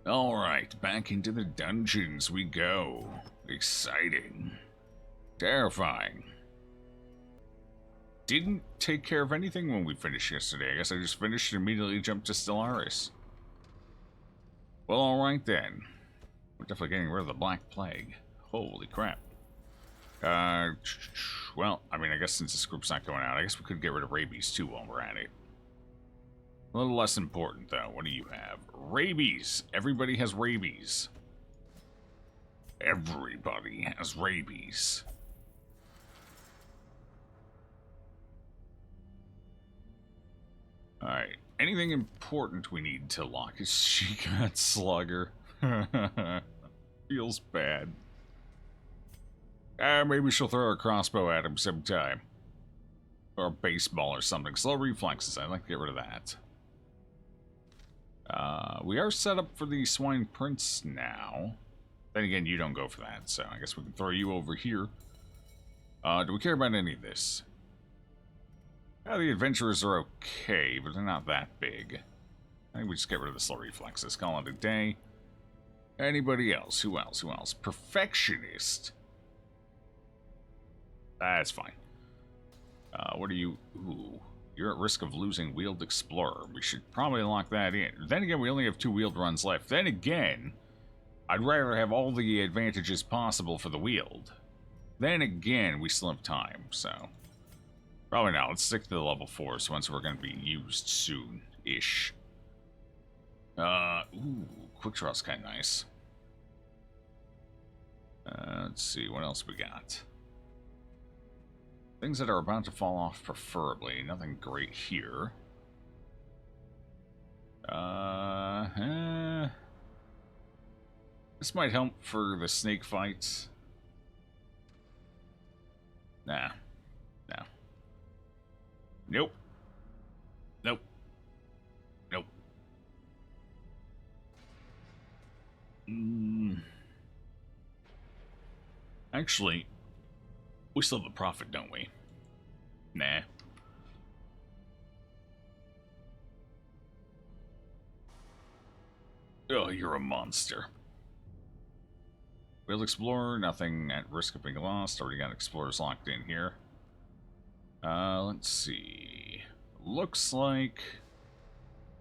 Alright, back into the dungeons we go. Exciting. Terrifying. Didn't take care of anything when we finished yesterday. I guess I just finished and immediately jumped to Stellaris. Well, alright then. We're definitely getting rid of the Black Plague. Holy crap. Well, I mean, I guess since this group's not going out, I guess we could get rid of rabies too while we're at it. A little less important, though. What do you have? Rabies! Everybody has rabies. Everybody has rabies. Alright. Anything important we need to lock is She-Cat Slugger. Feels bad. Maybe she'll throw a crossbow at him sometime. Or a baseball or something. Slow reflexes. I'd like to get rid of that. We are set up for the Swine Prince now. Then again, you don't go for that, so I guess we can throw you over here. Do we care about any of this? The adventurers are okay, but they're not that big. I think we just get rid of the slow reflexes. Call it a day. Anybody else? Who else? Who else? Perfectionist. That's fine. What are you? Ooh. You're at risk of losing Weald Explorer. We should probably lock that in. Then again, we only have 2 Weald runs left. Then again, I'd rather have all the advantages possible for the Weald. Then again, we still have time, so... Probably not. Let's stick to the level 4s once we're going to be used soon-ish. Ooh, Quick Draw's kind of nice. Let's see, what else we got? Things that are about to fall off, preferably. Nothing great here. This might help for the snake fights. Nah. No. Nope. Nope. Nope. Actually, we still have the profit, don't we? Nah. Oh, you're a monster. Weald Explorer, nothing at risk of being lost. Already got Explorers locked in here. Let's see. Looks like...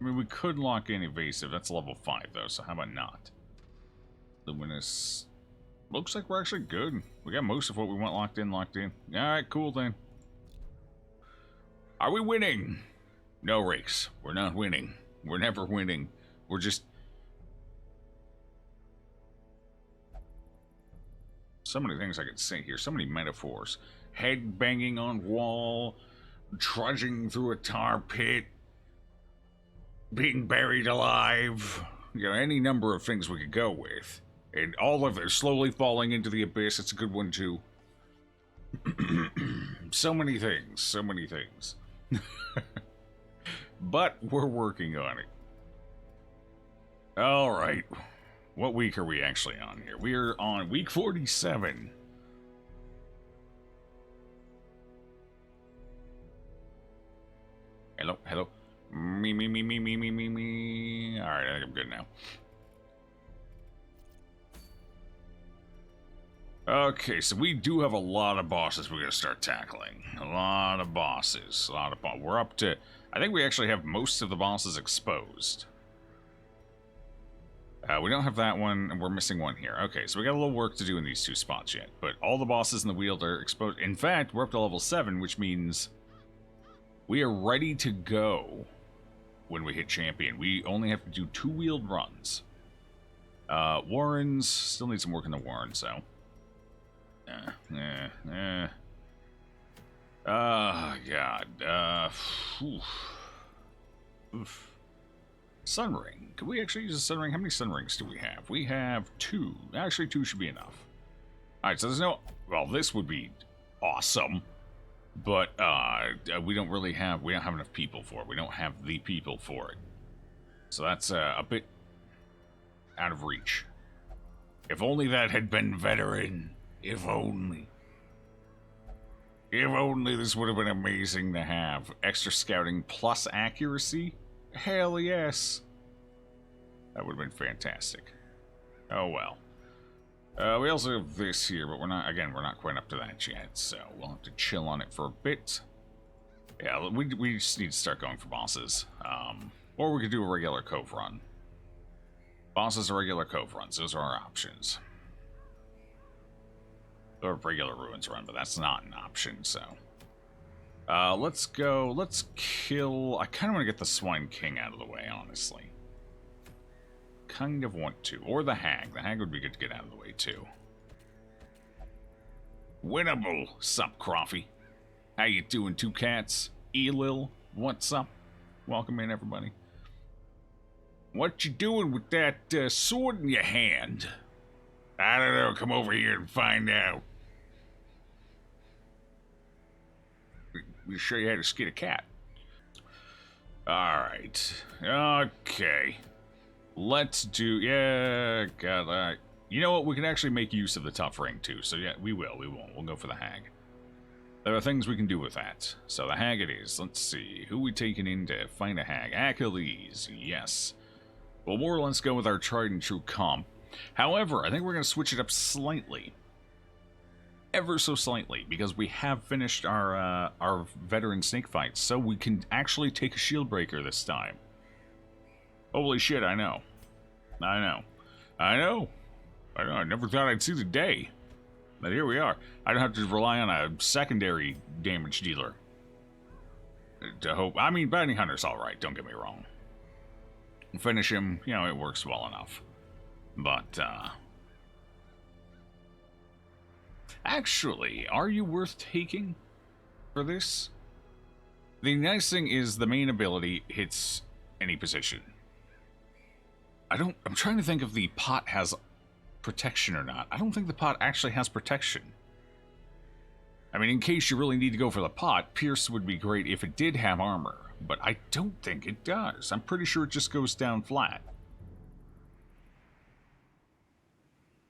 I mean, we could lock in Evasive. That's level 5, though, so how about not? Luminous... Looks like we're actually good. We got most of what we want locked in, Alright, cool then. Are we winning? No, Rakes. We're not winning. We're never winning. We're just... So many things I could say here. So many metaphors. Head banging on wall. Trudging through a tar pit. Being buried alive. You know, any number of things we could go with. And all of it slowly falling into the abyss. It's a good one, too. So many things. So many things. But we're working on it. Alright. What week are we actually on here? We are on week 47. Hello, hello. Me. Alright, I think I'm good now. Okay, so we do have a lot of bosses we're going to start tackling. A lot of bosses. We're up to... I think we actually have most of the bosses exposed. We don't have that one, and we're missing one here. Okay, so we got a little work to do in these 2 spots yet. But all the bosses in the Weald are exposed. In fact, we're up to level 7, which means... we are ready to go when we hit Champion. We only have to do 2 Weald runs. Warrens... Still need some work in the Warrens, though. Oh, God. Oof. Sunring. Could we actually use a sunring? How many sunrings do we have? We have 2. Actually, 2 should be enough. Alright, so there's no... Well, this would be awesome. But, we don't really have... We don't have enough people for it. We don't have the people for it. So that's a bit out of reach. If only that had been veteran. If only. If only this would have been amazing to have. Extra scouting plus accuracy? Hell yes. That would have been fantastic. Oh well. We also have this here, but we're not quite up to that yet, so we'll have to chill on it for a bit. Yeah, we just need to start going for bosses. Or we could do a regular cove run. Bosses or regular cove runs, those are our options. Or regular ruins run, but that's not an option, so. Let's kill... I kind of want to get the Swine King out of the way, honestly. Kind of want to. Or the Hag. The Hag would be good to get out of the way, too. Winnable! Sup, Croffy? How you doing, two cats? Elil, what's up? Welcome in, everybody. What you doing with that sword in your hand? I don't know. Come over here and find out. We'll show you how to skin a cat. Alright. Okay. Let's do... Yeah, God. You know what? We can actually make use of the tough ring, too. So, yeah, we will. We won't. We'll go for the Hag. There are things we can do with that. So, the Hag it is. Let's see. Who we taking in to find a Hag? Achilles. Yes. We'll more or less go with our tried and true comp. However, I think we're going to switch it up slightly. Ever so slightly, because we have finished our veteran snake fights, so we can actually take a shield breaker this time. Holy shit, I know. I never thought I'd see the day. But here we are. I don't have to rely on a secondary damage dealer. To hope. I mean, Bounty Hunter's alright, don't get me wrong. Finish him, you know, it works well enough. But, actually, are you worth taking for this? The nice thing is the main ability hits any position. I'm trying to think if the pot has protection or not. I don't think the pot actually has protection. I mean, in case you really need to go for the pot, Pierce would be great if it did have armor. But I don't think it does. I'm pretty sure it just goes down flat.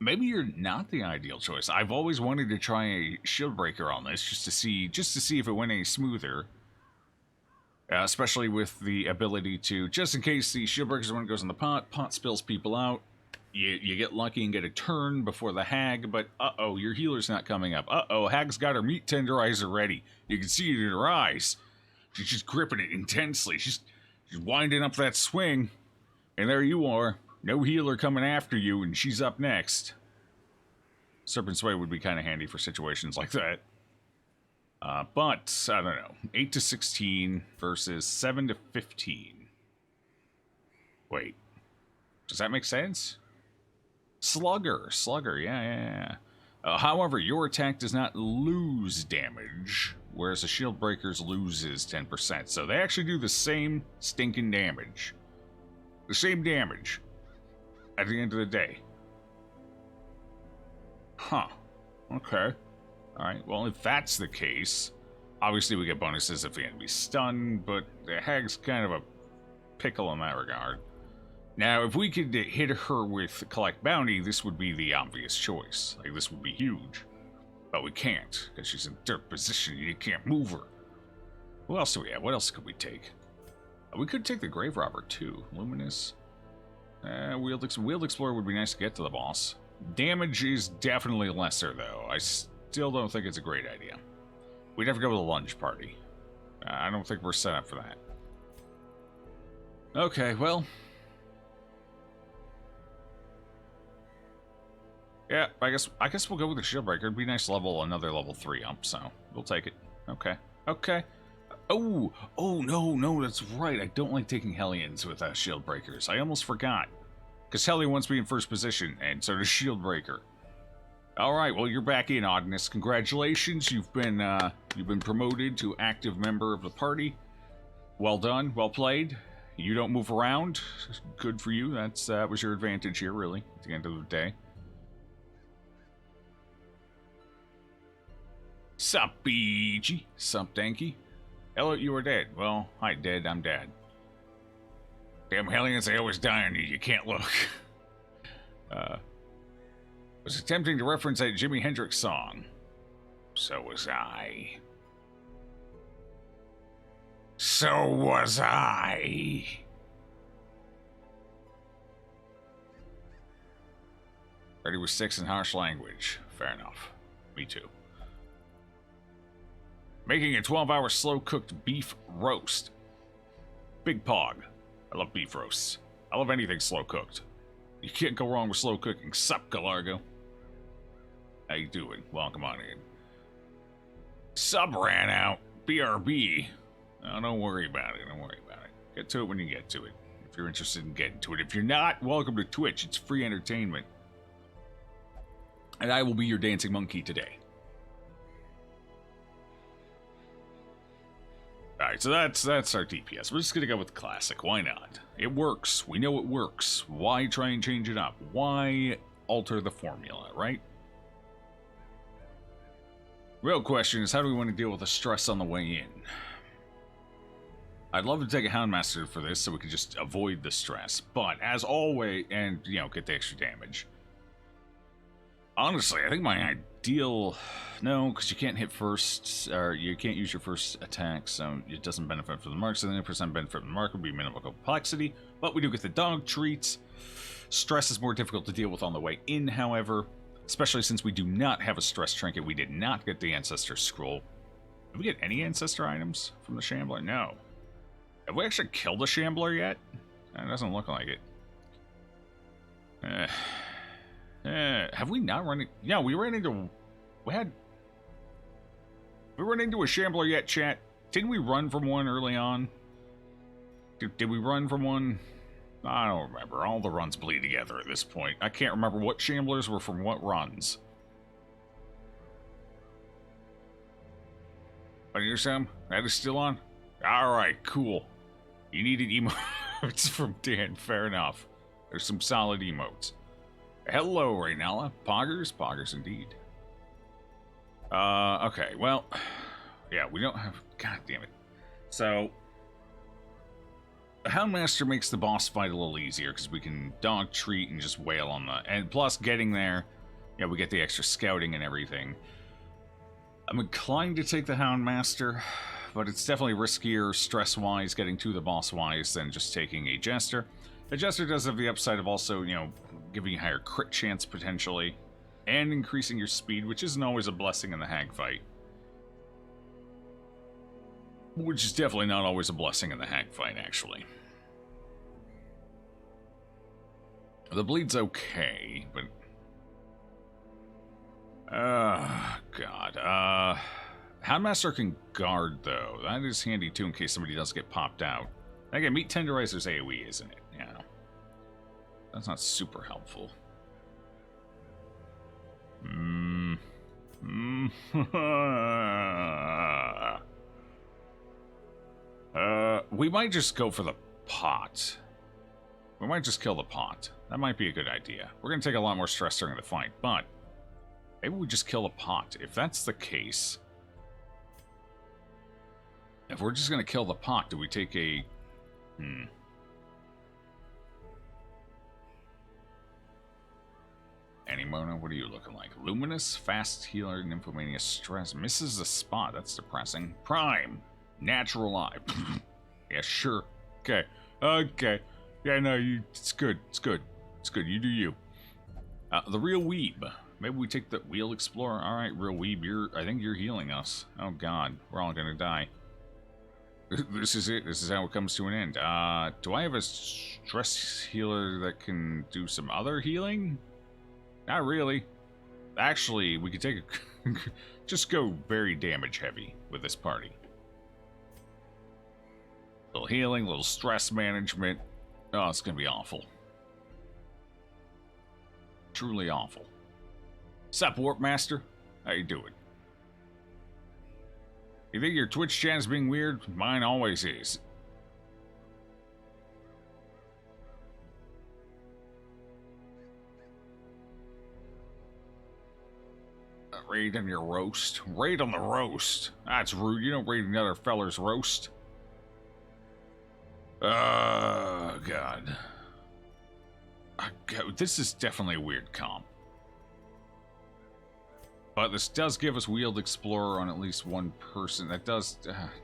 Maybe you're not the ideal choice. I've always wanted to try a shield breaker on this just to see if it went any smoother. Especially with the ability to, just in case the shield breaker is when it goes in the pot spills people out. You get lucky and get a turn before the Hag, but uh-oh, your healer's not coming up. Uh-oh, Hag's got her meat tenderizer ready. You can see it in her eyes. She's just gripping it intensely. She's winding up that swing. And there you are. No healer coming after you, and she's up next. Serpent Sway would be kind of handy for situations like that. But, I don't know. 8 to 16 versus 7 to 15. Wait. Does that make sense? Slugger, yeah. However, your attack does not lose damage, whereas the shield breakers loses 10%. So they actually do the same stinking damage. The same damage at the end of the day. Huh. Okay. Alright, well, if that's the case, obviously we get bonuses if the enemy's stunned, but the Hag's kind of a pickle in that regard. Now, if we could hit her with Collect Bounty, this would be the obvious choice. Like, this would be huge. But we can't, because she's in dirt position and you can't move her. Who else do we have? What else could we take? We could take the Grave Robber, too. Luminous. Weald Explorer would be nice to get to the boss. Damage is definitely lesser, though. I still don't think it's a great idea. We'd have to go with a lunge party. I don't think we're set up for that. Okay, well... yeah, I guess we'll go with the shield breaker. It'd be nice to level another level 3 up, so we'll take it. Okay. Oh, no, that's right. I don't like taking Hellions with shield breakers. I almost forgot. Because Hellion wants me in first position, and so does shield breaker. Alright, well, you're back in, Ognis. Congratulations, you've been promoted to active member of the party. Well done, well played. You don't move around. Good for you. That was your advantage here, really, at the end of the day. Sup, BG? Sup, Danky? Hello, you are dead. Well, hi, dead, I'm dead. Damn Hellions, they always die on you, you can't look. Was attempting to reference that Jimi Hendrix song. So was I. Ready with sticks and harsh language. Fair enough. Me too. Making a 12-hour slow-cooked beef roast. Big pog. I love beef roasts. I love anything slow-cooked. You can't go wrong with slow cooking. Sup, Galargo? How you doing? Welcome on in. Sub ran out. BRB. Oh, don't worry about it. Don't worry about it. Get to it when you get to it. If you're interested in getting to it. If you're not, welcome to Twitch. It's free entertainment. And I will be your dancing monkey today. Alright, so that's our DPS. We're just gonna go with classic. Why not? It works. We know it works. Why try and change it up? Why alter the formula, right? Real question is, how do we want to deal with the stress on the way in? I'd love to take a Houndmaster for this so we could just avoid the stress, but as always, and, you know, get the extra damage. Honestly, I think my ideal... No, because you can't hit first, or you can't use your first attack, so it doesn't benefit from the mark, so the 90% benefit from the mark would be minimal complexity, but we do get the dog treats. Stress is more difficult to deal with on the way in, however, especially since we do not have a stress trinket. We did not get the Ancestor Scroll. Did we get any Ancestor items from the Shambler? No. Have we actually killed a Shambler yet? It doesn't look like it. Have we not run it? Yeah, we ran into... We run into a Shambler yet, chat? Didn't we run from one early on? Did we run from one? I don't remember. All the runs bleed together at this point. I can't remember what Shamblers were from what runs. On your Sam? That is still on? Alright, cool. You needed emotes from Dan. Fair enough. There's some solid emotes. Hello, Raynella. Poggers? Poggers indeed. Okay, well, yeah, we don't have... God damn it. So, the Houndmaster makes the boss fight a little easier, because we can dog treat and just wail on the... And plus, getting there, yeah, we get the extra scouting and everything. I'm inclined to take the Houndmaster, but it's definitely riskier stress-wise, getting to the boss-wise, than just taking a Jester. The Jester does have the upside of also, you know, giving you higher crit chance, potentially, and increasing your speed, which isn't always a blessing in the hag fight. Which is definitely not always a blessing in the hag fight, actually. The bleed's okay, but... God. Houndmaster can guard, though. That is handy, too, in case somebody does get popped out. Again, Meat Tenderizer's AoE, isn't it? Yeah. That's not super helpful. We might just go for the pot. We might just kill the pot. That might be a good idea. We're going to take a lot more stress during the fight, but maybe we just kill the pot. If that's the case, if we're just going to kill the pot, do we take a... Animono, what are you looking like? Luminous, fast healer, nymphomania, stress. Misses the spot. That's depressing. Prime. Natural eye. Yeah, sure. Okay. Okay. Yeah, no, it's good. It's good. It's good. You do you. The real weeb. Maybe we take the Weald Explorer. Alright, real weeb, I think you're healing us. Oh god. We're all gonna die. This is it. This is how it comes to an end. Do I have a stress healer that can do some other healing? Not really. Actually, we could take a... just go very damage heavy with this party. Little healing, little stress management. Oh, it's gonna be awful. Truly awful. Sup, Warp Master? How you doing? You think your Twitch chat is being weird? Mine always is. Raid on your roast. Raid on the roast. That's rude. You don't raid another feller's roast. God. This is definitely a weird comp. But this does give us Weald Explorer on at least one person. That does...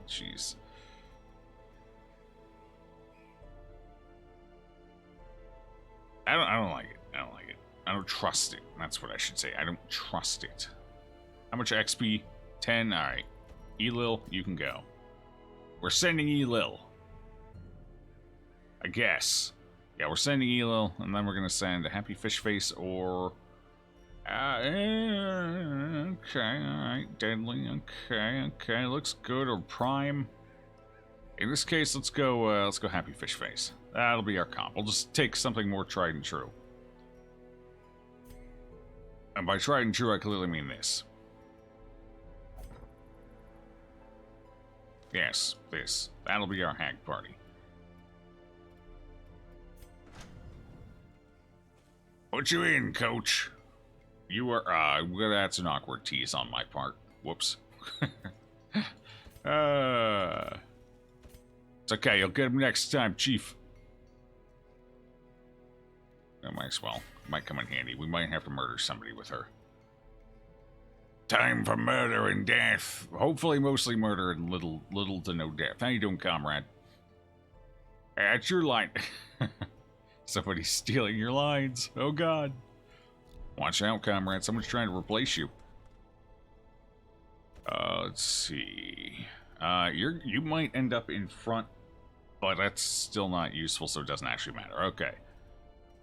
Jeez. I don't like it. I don't like it. don't trust it. That's what I should say. I don't trust it. How much XP? 10? Alright. Elil, you can go. We're sending Elil. I guess. Yeah, we're sending Elil, and then we're going to send a Happy Fish Face or... okay, alright. Deadly, okay. Looks good. Or Prime. In this case, let's go Happy Fish Face. That'll be our comp. We'll just take something more tried and true. And by tried and true, I clearly mean this. Yes, this. That'll be our hag party. Put you in, coach. You are, well, that's an awkward tease on my part. Whoops. It's okay, you'll get him next time, Chief. That might as well. Might come in handy. We might have to murder somebody with her. Time for murder and death. Hopefully mostly murder and little to no death. How you doing, comrade? That's your line. Somebody's stealing your lines. Oh, God. Watch out, comrade. Someone's trying to replace you. Let's see. You might end up in front, but that's still not useful, so it doesn't actually matter. Okay.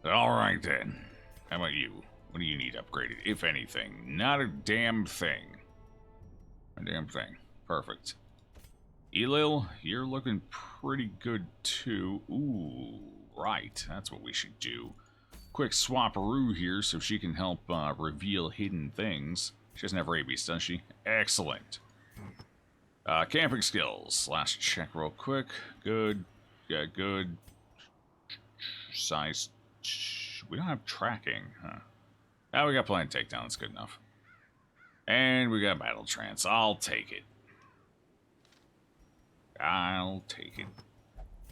All right, then. How about you? What do you need upgraded, if anything? Not a damn thing. A damn thing. Perfect. Elil, you're looking pretty good, too. Ooh, right. That's what we should do. Quick swapperoo here so she can help reveal hidden things. She doesn't have rabies, does she? Excellent. Camping skills. Last check real quick. Good. Yeah, good. Size. We don't have tracking, huh? Oh, we got plan takedown. That's good enough. And we got battle trance. I'll take it. I'll take it.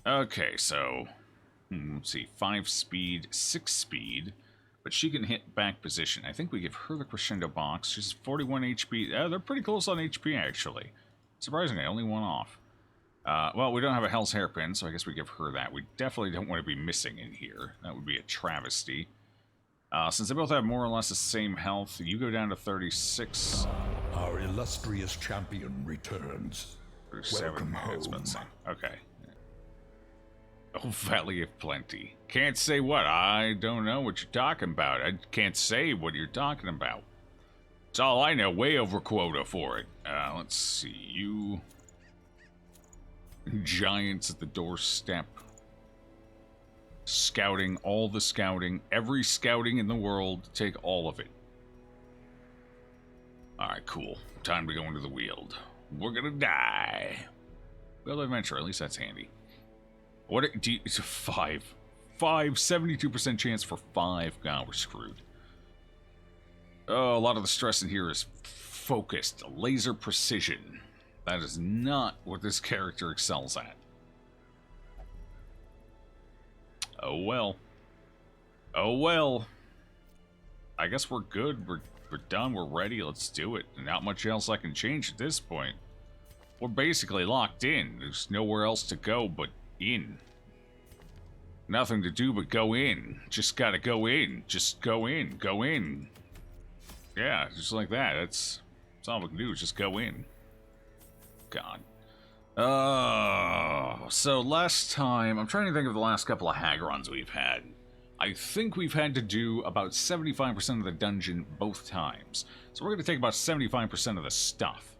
Okay, so... let's see. 5 speed, 6 speed. But she can hit back position. I think we give her the crescendo box. She's 41 HP. They're pretty close on HP, actually. Surprisingly, only one off. Well, we don't have a Hell's Hairpin, so I guess we give her that. We definitely don't want to be missing in here. That would be a travesty. Since they both have more or less the same health, you go down to 36. Our illustrious champion returns. 37. Welcome home. Okay. Oh, Valley of Plenty. Can't say what. I don't know what you're talking about. I can't say what you're talking about. It's all I know. Way over quota for it. Let's see. You... Giants at the doorstep. Scouting. All the scouting. Every scouting in the world. Take all of it. Alright, cool. Time to go into the Weald. We're gonna die. Weald Adventure. At least that's handy. What do you... It's a 5. 72% chance for 5. God, we're screwed. Oh, a lot of the stress in here is focused. Laser precision. That is not what this character excels at. Oh well. Oh well. I guess we're good. We're done. We're ready. Let's do it. Not much else I can change at this point. We're basically locked in. There's nowhere else to go but in. Nothing to do but go in. Just gotta go in. Just go in. Go in. Yeah, just like that. That's all we can do is just go in. God. So last time, I'm trying to think of the last couple of hag runs we've had. I think we've had to do about 75% of the dungeon both times. So we're going to take about 75% of the stuff.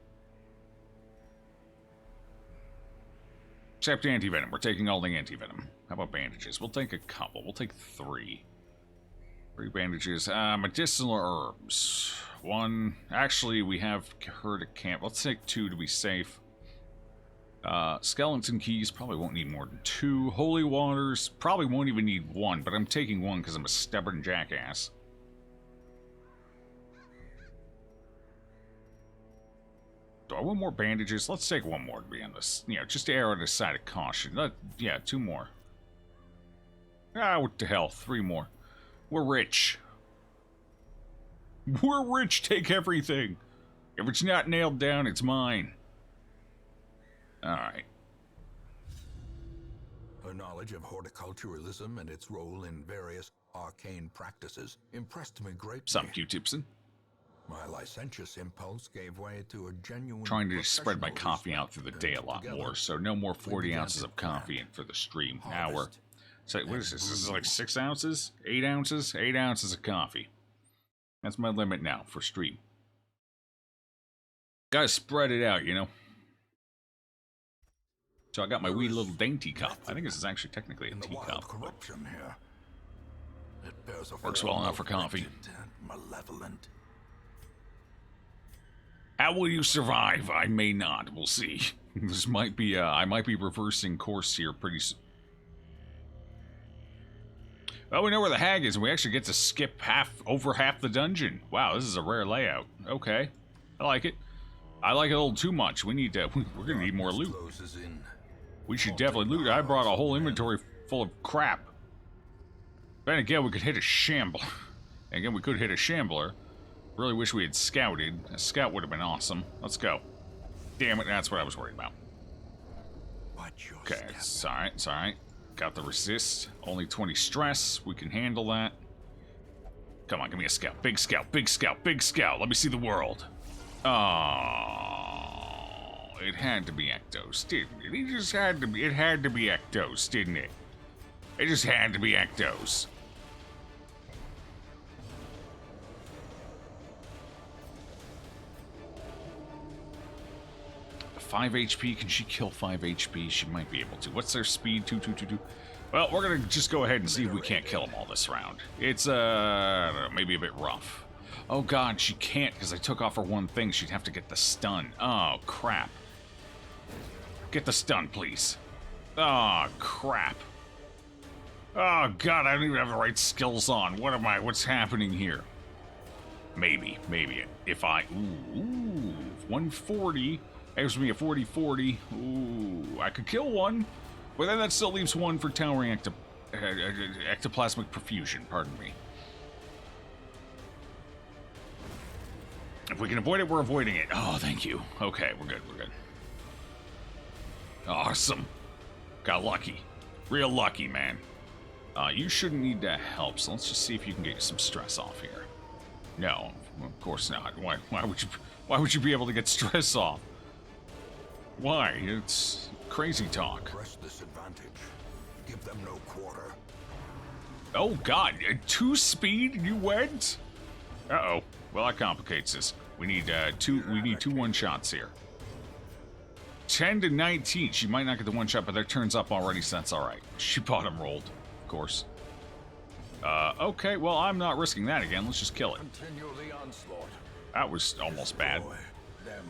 Except anti-venom. We're taking all the anti-venom. How about bandages? We'll take a couple. We'll take 3. 3 bandages. Medicinal herbs. 1. Actually, we have her to camp. Let's take 2 to be safe. Skeleton keys. Probably won't need more than 2. Holy waters. Probably won't even need 1, but I'm taking 1 because I'm a stubborn jackass. Do I want more bandages? Let's take 1 more to be on this. You know, just to err on the side of caution. Yeah, 2 more. Ah, what the hell? 3 more. We're rich. We're rich. Take everything. If it's not nailed down, it's mine. Alright. Her knowledge of horticulturalism and its role in various... arcane practices impressed me greatly. Some Q-tipson. My licentious impulse gave way to a genuine. Trying to spread my coffee out through the day a lot more, so no more 40 ounces of coffee in for the stream. Now we're. So what is this? This is like 6 ounces? 8 ounces? 8 ounces of coffee. That's my limit now for stream. Gotta spread it out, you know. So I got my wee little dainty cup. I think this is actually technically a teacup. Works well enough for coffee. Malevolent. How will you survive? I may not. We'll see. This might be, I might be reversing course here pretty soon. Well, we know where the hag is, and we actually get to skip over half the dungeon. Wow, this is a rare layout. Okay. I like it. I like it a little too much. We need to, we're gonna need more loot. We should definitely loot. I brought a whole inventory full of crap. Then again, we could hit a shambler. Again, we could hit a shambler. Really wish we had scouted. A scout would have been awesome. Let's go. Damn it, that's what I was worried about. Okay, it's alright, it's alright. Got the resist. Only 20 stress. We can handle that. Come on, give me a scout. Big scout, big scout, big scout. Let me see the world. Oh, it had to be Ectos, didn't it? It just had to be. It had to be Ectos, didn't it? It just had to be Ectos. Five HP. Can she kill 5 HP? She might be able to. What's their speed? 2. Well, we're gonna just go ahead and see if we can't kill them all this round. It's I don't know, maybe a bit rough. Oh god, she can't because I took off her one thing. She'd have to get the stun. Oh crap. Get the stun, please. Oh crap. Oh god, I don't even have the right skills on. What am I? What's happening here? Maybe. If I ooh 140. Gives me a 40-40. Ooh, I could kill one, but then that still leaves one for towering ectoplasmic perfusion. Pardon me. If we can avoid it, we're avoiding it. Oh, thank you. Okay, we're good. Awesome. Got lucky. Real lucky, man. You shouldn't need to help, so let's just see if you can get some stress off here. No, of course not. Why would you be able to get stress off? Why? It's crazy talk. Press this advantage. Give them no quarter. Oh god, 2 speed you went? Uh-oh. Well, that complicates this. We need two one-shots here. 10 to 19. She might not get the one shot, but their turn's up already, so that's alright. She bottom rolled, of course. Okay, well, I'm not risking that again. Let's just kill it. Continue the onslaught. That was almost bad. Destroy them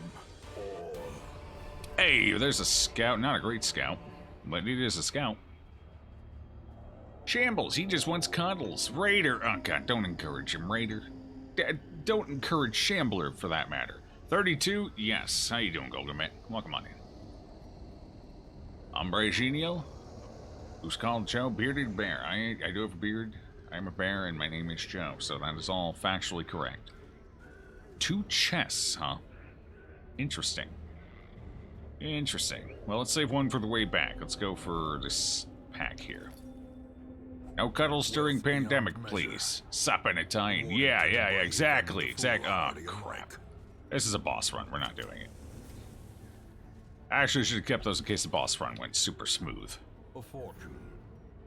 all. Hey, there's a scout. Not a great scout, but it is a scout. Shambles, he just wants cuddles. Raider, oh god, don't encourage him, Raider. Don't encourage Shambler, for that matter. 32, yes. How you doing, Golden Man? Welcome on in. Hombre genial? Who's called Joe? Bearded Bear. I do have a beard. I'm a bear, and my name is Joe, so that is all factually correct. 2 chests, huh? Interesting. Interesting. Well, let's save one for the way back. Let's go for this pack here. No cuddles during pandemic, please. Sup and Italian. Yeah, exactly. Oh, crap. This is a boss run. We're not doing it. Actually, should have kept those in case the boss run went super smooth. A fortune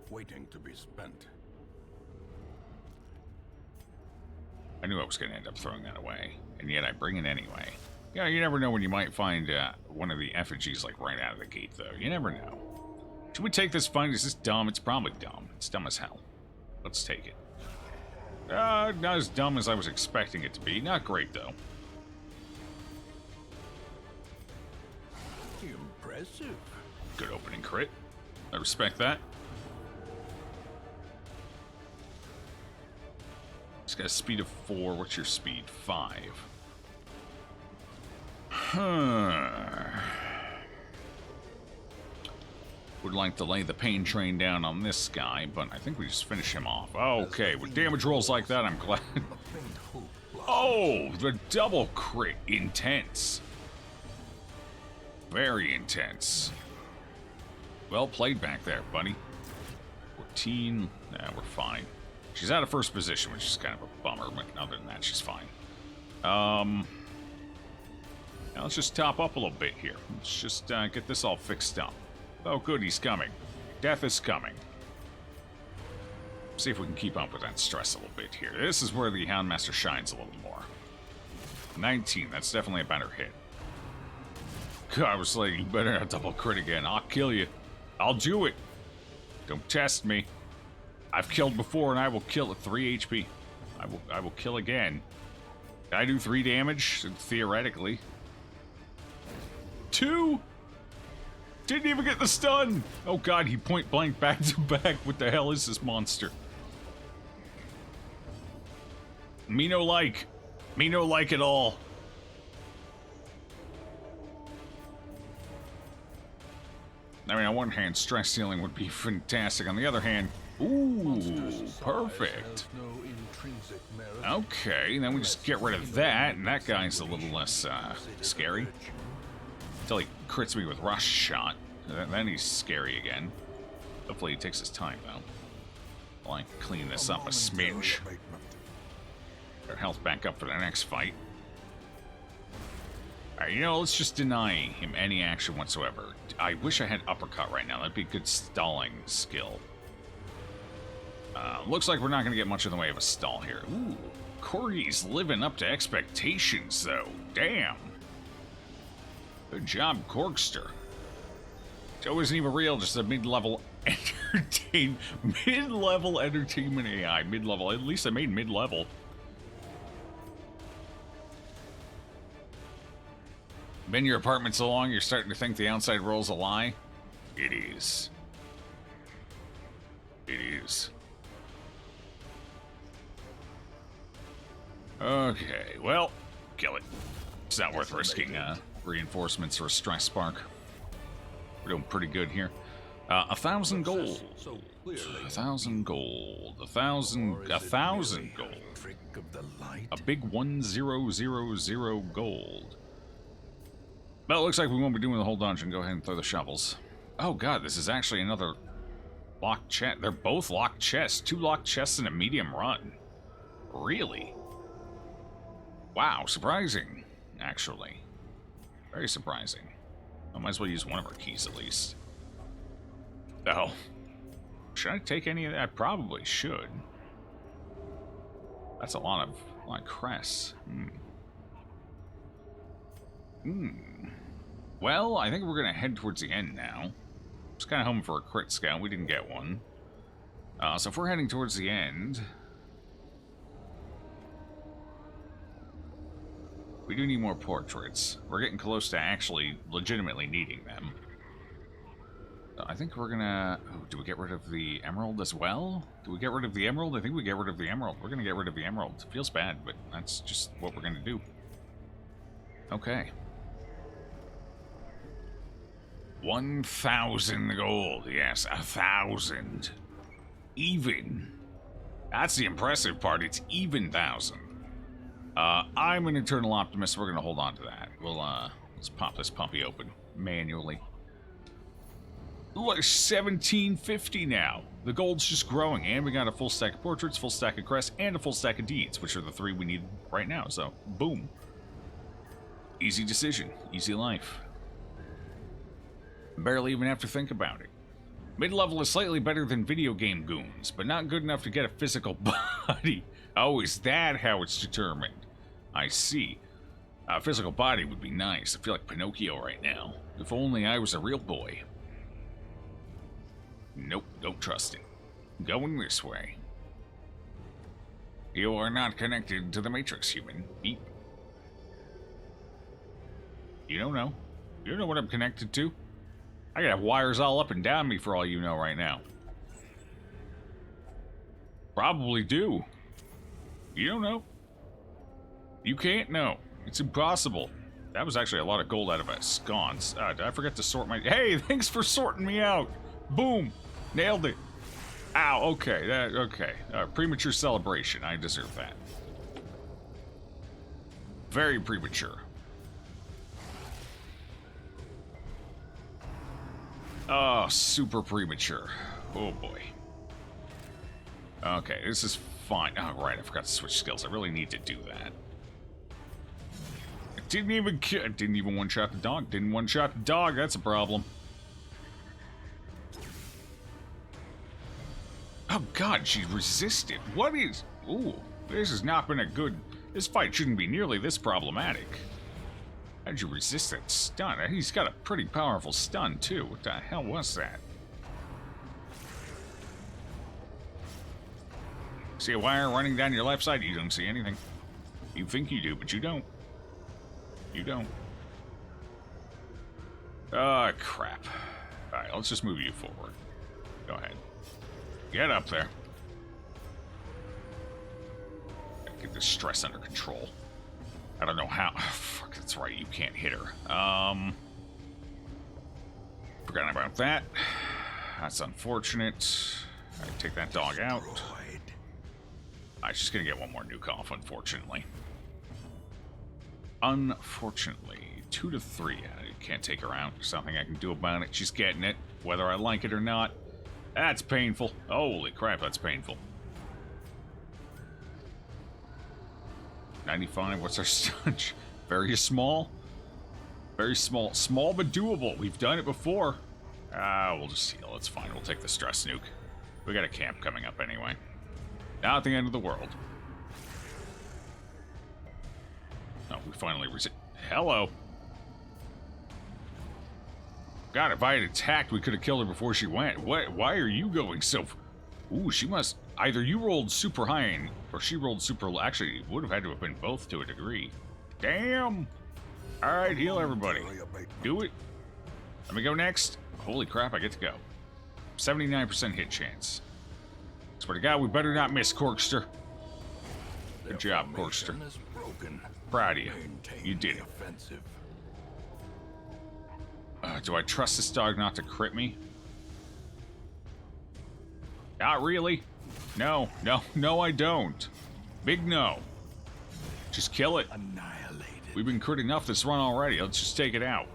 waiting to be spent. I knew I was going to end up throwing that away, and yet I bring it anyway. Yeah, you never know when you might find one of the effigies like right out of the gate, though. You never know. Should we take this find? Is this dumb? It's probably dumb. It's dumb as hell. Let's take it. Not as dumb as I was expecting it to be. Not great, though. Impressive. Good opening crit. I respect that. It's got a speed of 4. What's your speed? 5. Would like to lay the pain train down on this guy, but I think we just finish him off. Okay, with damage rolls like that, I'm glad. Oh, the double crit. Intense. Very intense. Well played back there, buddy. 14. Nah, we're fine. She's out of first position, which is kind of a bummer, but other than that, she's fine. Now let's just top up a little bit here. Let's just get this all fixed up. Oh, good, he's coming. Death is coming. See if we can keep up with that stress a little bit here. This is where the Houndmaster shines a little more. 19, that's definitely a better hit. God, I was like, you better not double crit again. I'll kill you. I'll do it. Don't test me. I've killed before, and I will kill at 3 HP. I will kill again. Can I do 3 damage? Theoretically. 2? Didn't even get the stun! Oh god, he point blank back to back. What the hell is this monster? Me no like. Me no like at all. I mean, on one hand, stress healing would be fantastic. On the other hand, ooh, perfect. Okay, then we just get rid of that, and that guy's a little less scary. Until he crits me with Rush Shot. Then he's scary again. Hopefully he takes his time, though. While I clean this up a smidge. Get our health back up for the next fight. Alright, you know, let's just deny him any action whatsoever. I wish I had Uppercut right now. That'd be a good stalling skill. Looks like we're not going to get much in the way of a stall here. Ooh, Corey's living up to expectations, though. Damn. Good job, Corkster. Joe isn't even real, just a mid-level mid-level entertainment AI. Mid-level. At least I made mid-level. Been in your apartment so long, you're starting to think the outside world's a lie? It is. It is. Okay, well, kill it. It's not worth risking reinforcements for a stress spark. We're doing pretty good here. 1,000 gold. 1,000 gold. 1,000 gold. A big 1,000 gold. Well, it looks like we won't be doing the whole dungeon. Go ahead and throw the shovels. Oh god, this is actually another locked chest. They're both locked chests. 2 locked chests in a medium run. Really? Wow, surprising, actually. Very surprising. I might as well use one of our keys at least. Oh. Should I take any of that? I probably should. That's a lot of crests. Well, I think we're going to head towards the end now. Just kind of hoping for a crit scout. We didn't get one. So if we're heading towards the end... we do need more portraits. We're getting close to actually legitimately needing them. I think we're gonna... oh, do we get rid of the emerald as well? Do we get rid of the emerald? I think we get rid of the emerald. We're gonna get rid of the emerald. It feels bad, but that's just what we're gonna do. Okay. 1,000 gold. Yes, 1,000. Even. That's the impressive part. It's even 1,000. I'm an eternal optimist. We're gonna hold on to that. We'll let's pop this puppy open manually. Look, 1750 now. The gold's just growing, and we got a full stack of portraits, full stack of crests, and a full stack of deeds, which are the 3 we need right now. So, boom. Easy decision, easy life. Barely even have to think about it. Mid-level is slightly better than video game goons, but not good enough to get a physical body. Oh, is that how it's determined? I see. A physical body would be nice. I feel like Pinocchio right now. If only I was a real boy. Nope, don't trust it. Going this way. You are not connected to the Matrix, human. Beep. You don't know. You don't know what I'm connected to? I got wires all up and down me for all you know right now. Probably do. You don't know. You can't know. It's impossible. That was actually a lot of gold out of a sconce. Did I forget to sort my... hey, thanks for sorting me out. Boom. Nailed it. Ow, okay. Okay. Premature celebration. I deserve that. Very premature. Oh, super premature. Oh, boy. Okay, this is fine. Oh, right, I forgot to switch skills. I really need to do that. I didn't even one-shot the dog. Didn't one-shot the dog. That's a problem. Oh, God, she resisted. What is... Ooh, this has not been a good... This fight shouldn't be nearly this problematic. How'd you resist that stun? He's got a pretty powerful stun, too. What the hell was that? See a wire running down your left side? You don't see anything. You think you do, but you don't. You don't. Oh, crap. Alright, let's just move you forward. Go ahead. Get up there. Get the stress under control. I don't know how. Fuck, that's right, you can't hit her. Forgot about that. That's unfortunate. Alright, take that dog out. She's gonna get one more nuke off, unfortunately. Unfortunately. 2 to 3. I can't take her out. There's something I can do about it. She's getting it, whether I like it or not. That's painful. Holy crap, that's painful. 95, what's our stun? Very small. Very small. Small but doable. We've done it before. We'll just heal. It's fine. We'll take the stress nuke. We got a camp coming up anyway. Not the end of the world. Oh, we finally reset. Hello. God, if I had attacked, we could have killed her before she went. What? Why are you going so... Ooh, she must... Either you rolled super high, or she rolled super low. Actually, it would have had to have been both to a degree. Damn! Alright, heal everybody. Do it. Let me go next. Holy crap, I get to go. 79% hit chance. Swear to God, we better not miss, Corkster. Good job, Corkster. Proud of you. You did it. Do I trust this dog not to crit me? Not really. No, no, no, I don't. Big no. Just kill it. Annihilated. We've been crit enough this run already. Let's just take it out.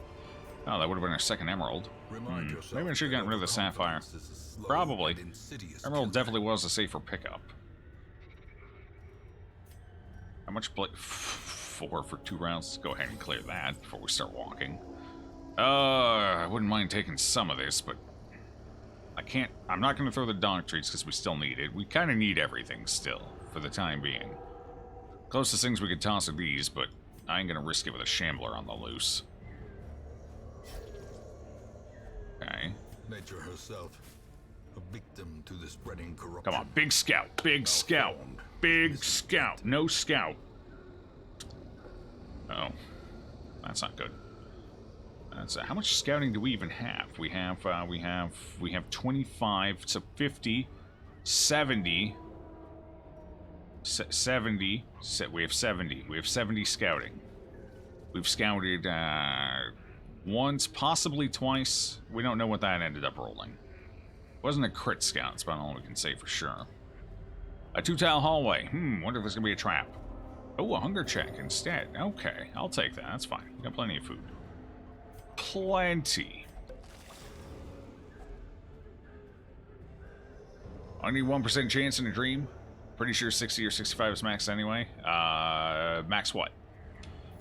Oh, that would have been our second emerald. Maybe I should have gotten rid of the sapphire. Probably. Emerald definitely was a safer pickup. How much play? 4 for 2 rounds. Let's go ahead and clear that before we start walking. I wouldn't mind taking some of this, but I can't. I'm not going to throw the dog treats because we still need it. We kind of need everything still for the time being. Closest things we could toss are these, but I ain't going to risk it with a shambler on the loose. Okay. Nature herself, a victim to the spreading corruption. Come on, big scout, big scout, big scout, no scout. Oh, that's not good. That's how much scouting do we even have? We have 25 to 50, 70, 70. We have 70. We have 70 scouting. We've scouted once, possibly twice. We don't know what that ended up rolling. Wasn't a crit scout, that's about all we can say for sure. A 2-tile hallway. Wonder if there's gonna be a trap. Oh, a hunger check instead. Okay, I'll take that. That's fine. We got plenty of food. Plenty. Only 1% chance in a dream. Pretty sure 60 or 65 is max anyway. Max what?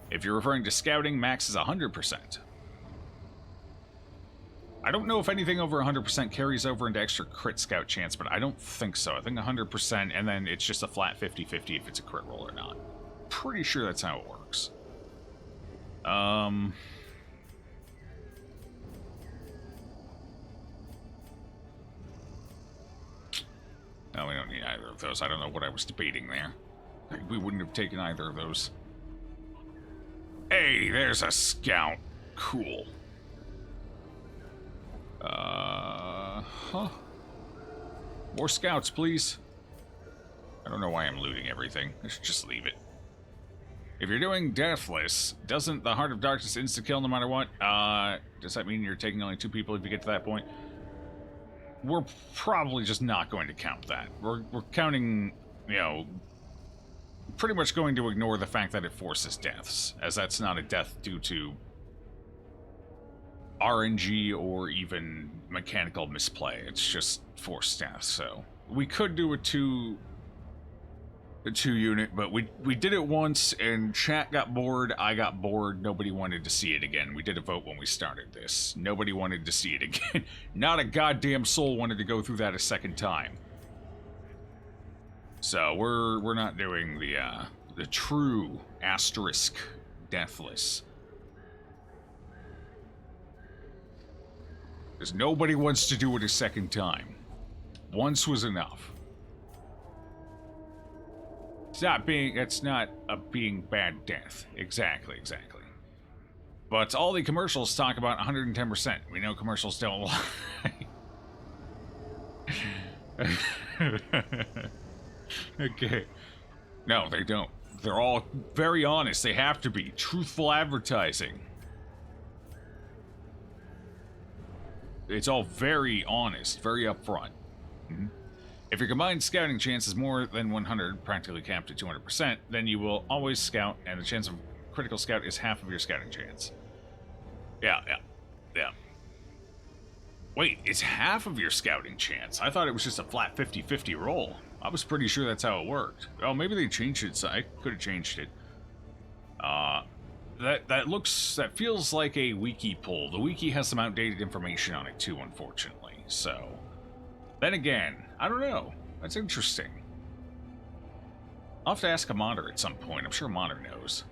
If you're referring to scouting, max is 100%. I don't know if anything over 100% carries over into extra crit scout chance, but I don't think so. I think 100%, and then it's just a flat 50-50 if it's a crit roll or not. Pretty sure that's how it works. No, we don't need either of those. I don't know what I was debating there. We wouldn't have taken either of those. Hey, there's a scout. Cool. More scouts, please. I don't know why I'm looting everything. I should just leave it. If you're doing Deathless, doesn't the Heart of Darkness insta-kill no matter what? Does that mean you're taking only 2 people if you get to that point? We're probably just not going to count that. We're counting, you know, pretty much going to ignore the fact that it forces deaths, as that's not a death due to RNG or even mechanical misplay. It's just forced death, so we could do a two unit, but we did it once, and chat got bored, I got bored, nobody wanted to see it again. We did a vote when we started this. Nobody wanted to see it again. Not a goddamn soul wanted to go through that a second time. So we're not doing the true asterisk deathless. Because nobody wants to do it a second time. Once was enough. It's not a being bad death. Exactly. But all the commercials talk about 110%. We know commercials don't lie. Okay. No, they don't. They're all very honest. They have to be. Truthful advertising. It's all very honest, very upfront. Mm-hmm. If your combined scouting chance is more than 100, practically capped at 200%, then you will always scout, and the chance of critical scout is half of your scouting chance. Yeah. Wait, it's half of your scouting chance. I thought it was just a flat 50-50 roll. I was pretty sure that's how it worked. Oh, maybe they changed it, so I could have changed it. That feels like a wiki pull. The wiki has some outdated information on it too, unfortunately. So, then again, I don't know. That's interesting. I'll have to ask a modder at some point. I'm sure a modder knows.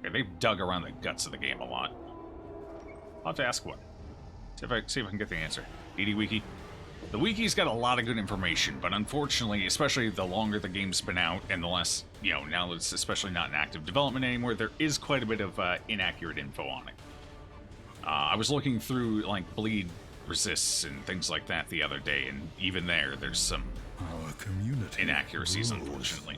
Okay, they've dug around the guts of the game a lot. I'll have to ask one. See if I can get the answer. DD Wiki. The wiki's got a lot of good information, but unfortunately, especially the longer the game's been out, and the less, now that it's especially not in active development anymore, there is quite a bit of inaccurate info on it. I was looking through, like, bleed resists and things like that the other day, and even there's some inaccuracies, unfortunately.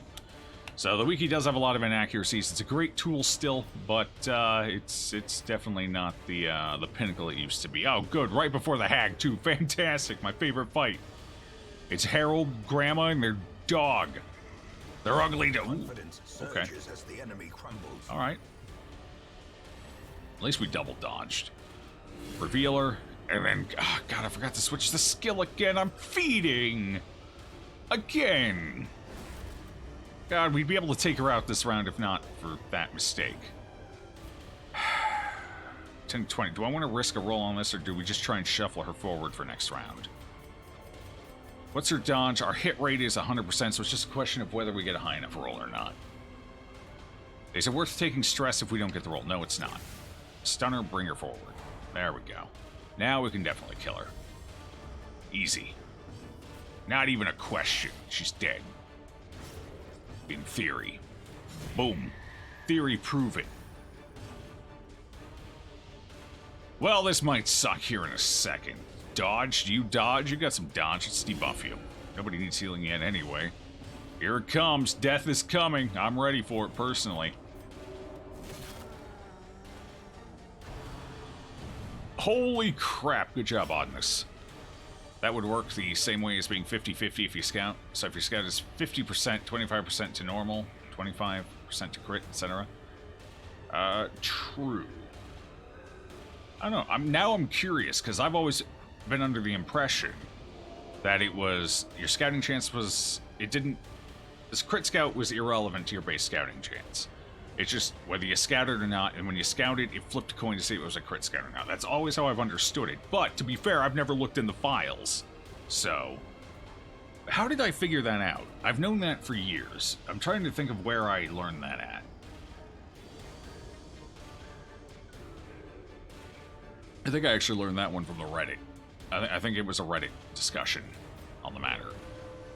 So the wiki does have a lot of inaccuracies. It's a great tool still, but it's definitely not the pinnacle it used to be. Oh, good, right before the hag too. Fantastic, my favorite fight. It's Harold, Grandma, and their dog. They're ugly to. Okay. All right. At least we double dodged. Revealer, and then God, I forgot to switch the skill again. I'm feeding again. God, we'd be able to take her out this round if not for that mistake. 10-20. Do I want to risk a roll on this, or do we just try and shuffle her forward for next round? What's her dodge? Our hit rate is 100%, so it's just a question of whether we get a high enough roll or not. Is it worth taking stress if we don't get the roll? No, it's not. Stun her, bring her forward. There we go. Now we can definitely kill her. Easy. Not even a question. She's dead. In theory. Boom. Theory proven. Well, this might suck here in a second. Dodge? Do you dodge? You got some dodge. Let's debuff you. Nobody needs healing yet anyway. Here it comes. Death is coming. I'm ready for it personally. Holy crap. Good job, Oddness. That would work the same way as being 50-50 if you scout. So if your scout is 50%, 25% to normal, 25% to crit, etc. True. I don't know. Now I'm curious, because I've always been under the impression that it was, your scouting chance was, this crit scout was irrelevant to your base scouting chance. It's just whether you scouted or not, and when you scouted, it flipped a coin to see if it was a crit scout or not. That's always how I've understood it. But, to be fair, I've never looked in the files. So, how did I figure that out? I've known that for years. I'm trying to think of where I learned that at. I think I actually learned that one from the Reddit. I think it was a Reddit discussion on the matter.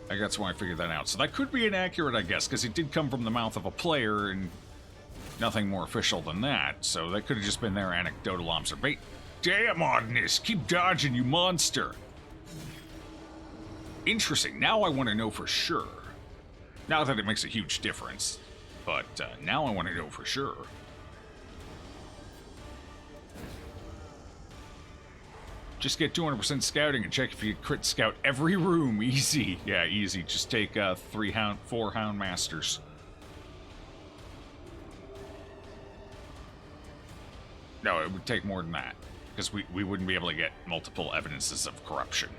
I think that's why I figured that out. So that could be inaccurate, I guess, because it did come from the mouth of a player, and nothing more official than that, so that could have just been their anecdotal observation. Damn, Oddness! Keep dodging, you monster! Interesting. Now I want to know for sure. Not that it makes a huge difference, but now I want to know for sure. Just get 200% scouting and check if you crit scout every room. Easy. Yeah, easy. Just take 4 Hound Masters. No, it would take more than that, because we wouldn't be able to get multiple evidences of corruption.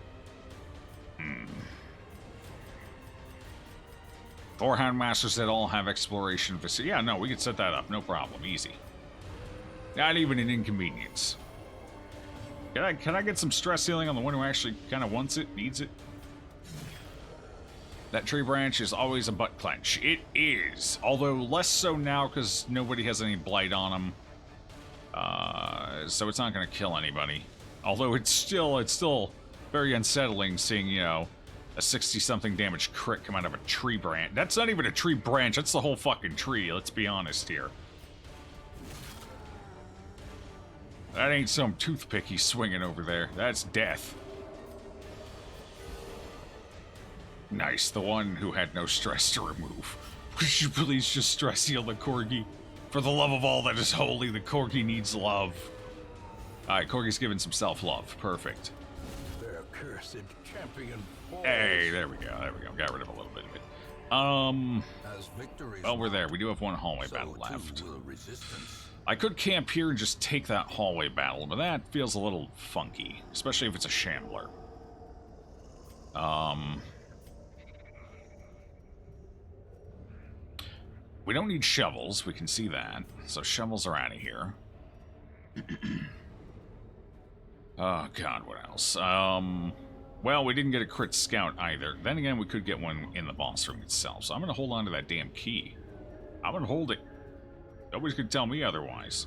Thorhound Masters that all have exploration facility. Yeah, no, we could set that up. No problem. Easy. Not even an inconvenience. Can I get some stress healing on the one who actually kind of wants it, needs it? That tree branch is always a butt clench. It is. Although less so now because nobody has any blight on them. So it's not going to kill anybody. Although it's still very unsettling seeing, you know, a 60-something damage crit come out of a tree branch. That's not even a tree branch, that's the whole fucking tree, let's be honest here. That ain't some toothpick he's swinging over there. That's death. Nice, the one who had no stress to remove. Would you please just stress heal the Corgi? For the love of all that is holy, the Corgi needs love. Alright, Corgi's giving some self-love. Perfect. Their cursed champion falls. Hey, there we go. Got rid of a little bit of it. As victories Well, we're there. We do have one hallway so battle too left. will resistance. I could camp here and just take that hallway battle, but that feels a little funky, especially if it's a Shambler. We don't need shovels, we can see that. So shovels are out of here. Oh god, what else? Well, we didn't get a crit scout either. Then again, we could get one in the boss room itself. So I'm gonna hold on to that damn key. I'm gonna hold it. Nobody's gonna tell me otherwise.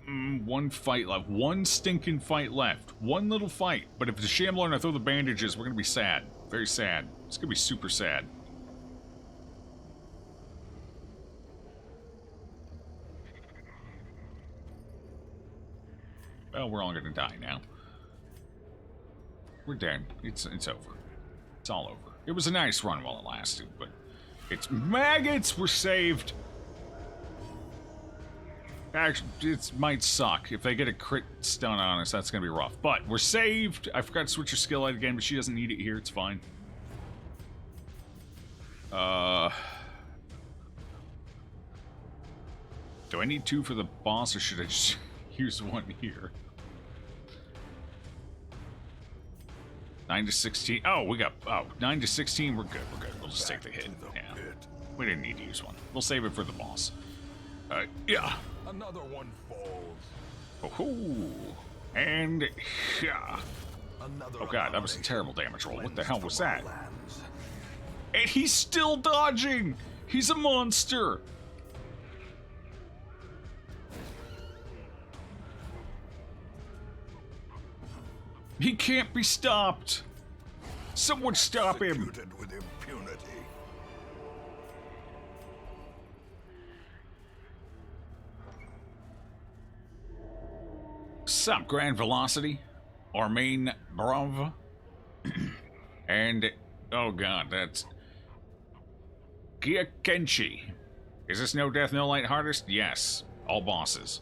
One fight left. One stinking fight left. One little fight. But if it's a Shambler and I throw the bandages, we're gonna be sad. Very sad. It's gonna be super sad. Well, we're all gonna die now. We're dead. It's over. It's all over. It was a nice run while it lasted, but it's maggots. We're saved. Actually, it might suck if they get a crit stun on us. That's gonna be rough. But we're saved. I forgot to switch her skill out again, but she doesn't need it here. It's fine. Do I need 2 for the boss, or should I just use 1 here? 9 to 16. Oh, we got 9 to 16. We're good. We're good. We'll just take the hit. Yeah, we didn't need to use 1. We'll save it for the boss. Yeah. Another one falls. Oh, and yeah. Another Oh god, that was a terrible damage roll. What the hell was that? lands. And he's still dodging. He's a monster. He can't be stopped. Someone stop him. Executed with impunity. Sup, Grand Velocity? Or main Brav? And, oh god, that's... Kyakenchi. Is this no death, no light hardest? Yes. All bosses.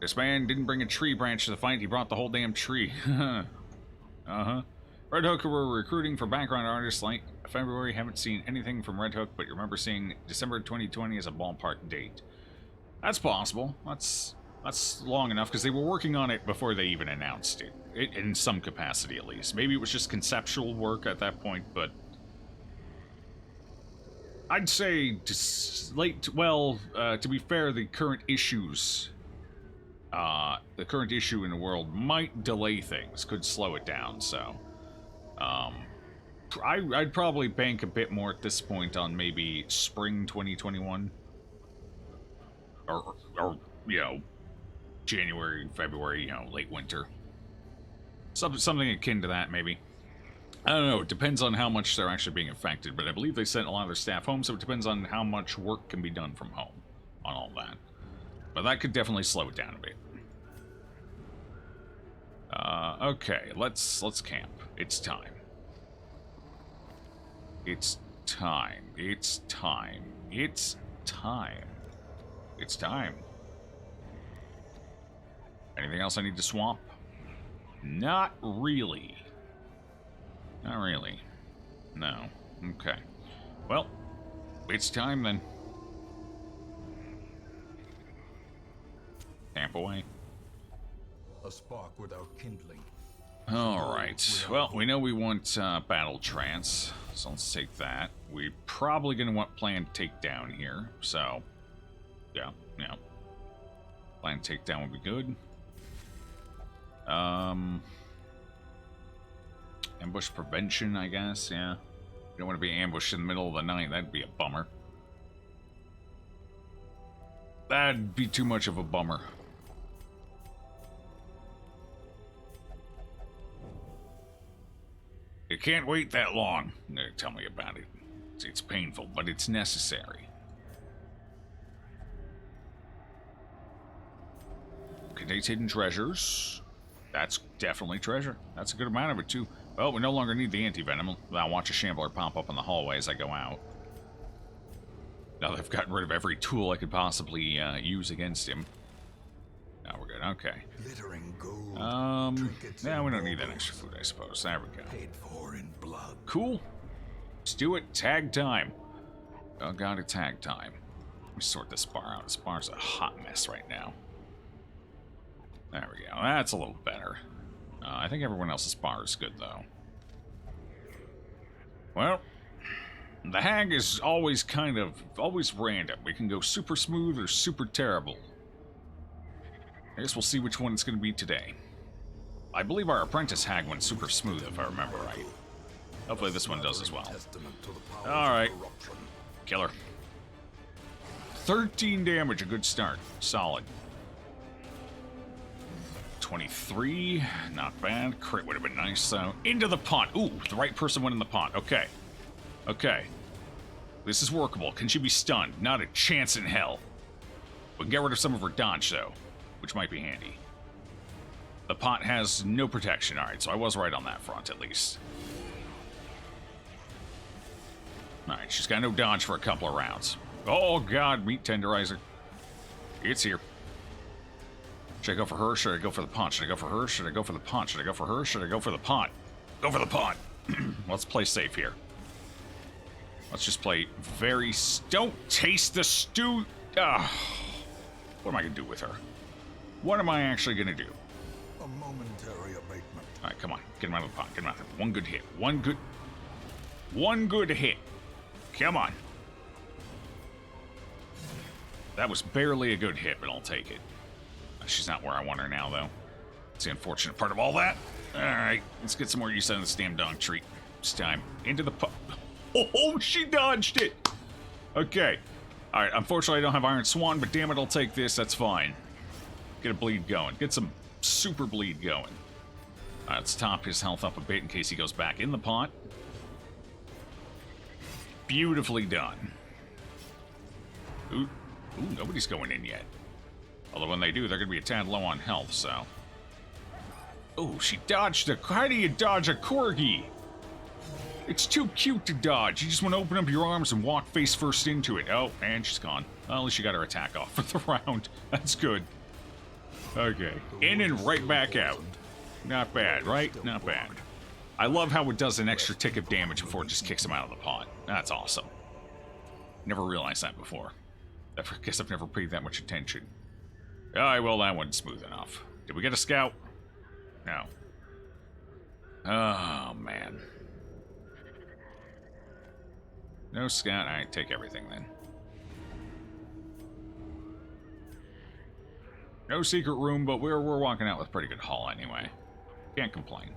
This man didn't bring a tree branch to the fight, he brought the whole damn tree. Uh-huh. Red Hook were recruiting for background artists like February. Haven't seen anything from Red Hook, but you remember seeing December 2020 as a ballpark date. That's possible. That's long enough, because they were working on it before they even announced it. In some capacity, at least. Maybe it was just conceptual work at that point, but... I'd say, to be fair, the current issues... the current issue in the world might delay things, could slow it down, so... I'd probably bank a bit more at this point on maybe spring 2021. Or you know, January, February, you know, late winter. Something akin to that, maybe. I don't know, it depends on how much they're actually being affected, but I believe they sent a lot of their staff home, so it depends on how much work can be done from home on all that. But that could definitely slow it down a bit. Okay, let's camp. It's time. It's time. It's time. It's time. It's time. Anything else I need to swap? Not really. Not really. No. Okay. Well, it's time then. Camp away. A spark without kindling. Alright, well, we know we want battle trance, so let's take that. We're probably going to want planned takedown here, so yeah. Planned takedown would be good. Ambush prevention, I guess, yeah. You don't want to be ambushed in the middle of the night, that'd be a bummer. That'd be too much of a bummer. You can't wait that long. Tell me about it. It's painful, but it's necessary. Contains hidden treasures. That's definitely treasure. That's a good amount of it, too. Well, we no longer need the anti-venom. I'll watch a shambler pop up in the hallway as I go out. Now that I've gotten rid of every tool I could possibly use against him. Now we're good. Okay. Glittering gold, yeah, we don't need that extra food, I suppose. There we go. paid for in blood. Cool. Let's do it. Tag time. Oh, God, it's tag time. Let me sort this bar out. This bar's a hot mess right now. There we go. That's a little better. I think everyone else's bar is good, though. Well, the hag is always always random. We can go super smooth or super terrible. I guess we'll see which one it's going to be today. I believe our apprentice hag went super smooth, if I remember right. Hopefully this one does as well. Alright. Killer. 13 damage, a good start. Solid. 23, not bad. Crit would have been nice, though. Into the pot. Ooh, the right person went in the pot. Okay. Okay. This is workable. Can she be stunned? Not a chance in hell. We can get rid of some of her dodge, though, which might be handy. The pot has no protection. Alright, so I was right on that front, at least. Alright, she's got no dodge for a couple of rounds. Oh, God, meat tenderizer. It's here. Should I go for her? Should I go for the pot? Should I go for her? Should I go for the pot? Should I go for her? Should I go for the pot? Go for the pot. Let's play safe here. Let's just play very... Don't taste the stew... What am I going to do with her? What am I actually going to do? A momentary abatement. Alright, come on. Get him out of the pot. Get him out of there. One good hit. One good hit. Come on. That was barely a good hit, but I'll take it. She's not where I want her now, though. It's the unfortunate part of all that. Alright, let's get some more use out of this damn dog treat. It's time. Into the pot. Oh, she dodged it! Okay. Alright, unfortunately I don't have Iron Swan, but damn it, I'll take this. That's fine. Get a bleed going. Get some super bleed going. Alright, let's top his health up a bit in case he goes back in the pot. Beautifully done. Ooh, nobody's going in yet. Although when they do, they're going to be a tad low on health, so... Oh, she dodged a... How do you dodge a corgi? It's too cute to dodge. You just want to open up your arms and walk face first into it. Oh, and she's gone. Well, at least she got her attack off for the round. That's good. Okay. In and right back out. Not bad, right? Not bad. I love how it does an extra tick of damage before it just kicks him out of the pot. That's awesome. Never realized that before. I guess I've never paid that much attention. Alright, well, that one's smooth enough. Did we get a scout? No. Oh, man. No scout. Alright, take everything then. No secret room, but we're walking out with pretty good haul anyway. Can't complain.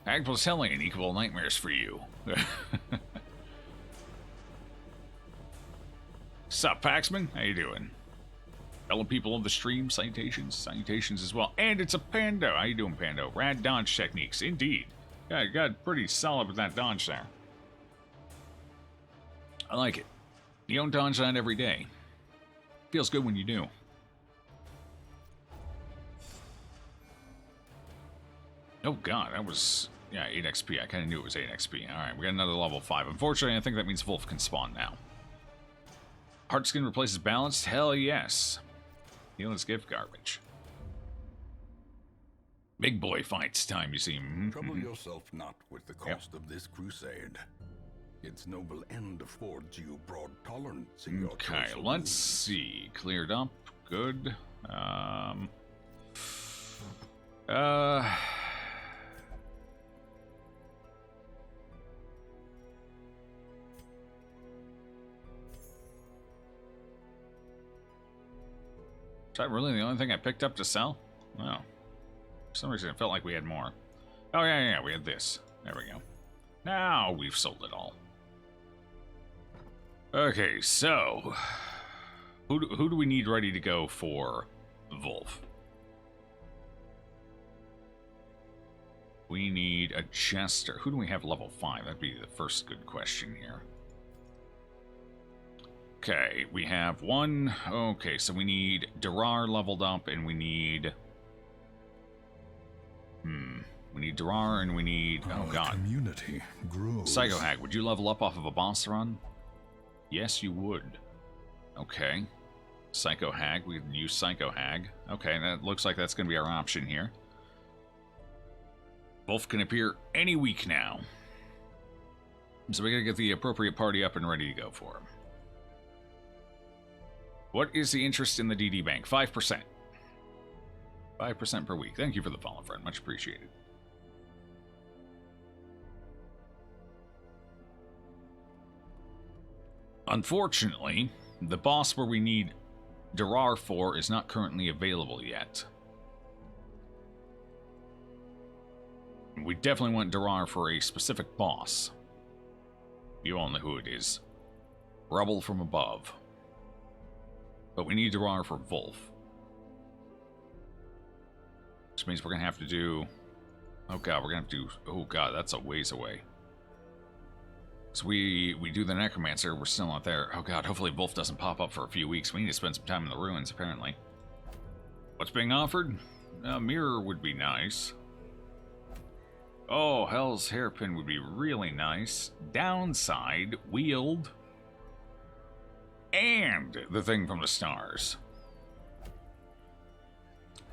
Hag was telling equal nightmares for you. Sup, Paxman? How you doing? Fellow people of the stream, salutations as well. And it's a Pando. How you doing, Pando? Rad dodge techniques, indeed. Yeah, you got pretty solid with that dodge there. I like it. You don't dodge that every day. Feels good when you do. Oh god, that was... Yeah, 8 XP. I kind of knew it was 8 XP. Alright, we got another level 5. Unfortunately, I think that means Wolf can spawn now. Heart skin replaces balanced? Hell yes. Healing gift garbage. Big boy fights time, you see. Trouble yourself not with the cost of this crusade. Its noble end affords you broad tolerance in your Okay, choice of let's rules. see. Cleared up. Good. Is that really the only thing I picked up to sell? No. For some reason, it felt like we had more. Oh, yeah, we had this. There we go. Now we've sold it all. Okay, so... Who do we need ready to go for Wolf? We need a Jester. Who do we have level 5? That'd be the first good question here. Okay, we have one. Okay, so we need Durar leveled up, and we need... We need Durar, and we need... Oh, God. Community grows. Psycho Hag, would you level up off of a boss run? Yes, you would. Okay. Psycho Hag, we can use Psycho Hag. Okay, that looks like that's going to be our option here. Wolf can appear any week now. So we got to get the appropriate party up and ready to go for him. What is the interest in the DD Bank? 5%. 5% per week. Thank you for the follow, friend. Much appreciated. Unfortunately, the boss where we need Durar for is not currently available yet. We definitely want Durar for a specific boss. You all know who it is. Rubble from above. But we need Durar for Wolf. Which means we're going to have to do... Oh god, we're going to have to do... Oh god, that's a ways away. So we do the Necromancer, we're still not there. Oh god, hopefully Wolf doesn't pop up for a few weeks. We need to spend some time in the ruins, apparently. What's being offered? A mirror would be nice. Oh, Hell's Hairpin would be really nice. Downside, Weald. And the thing from the stars.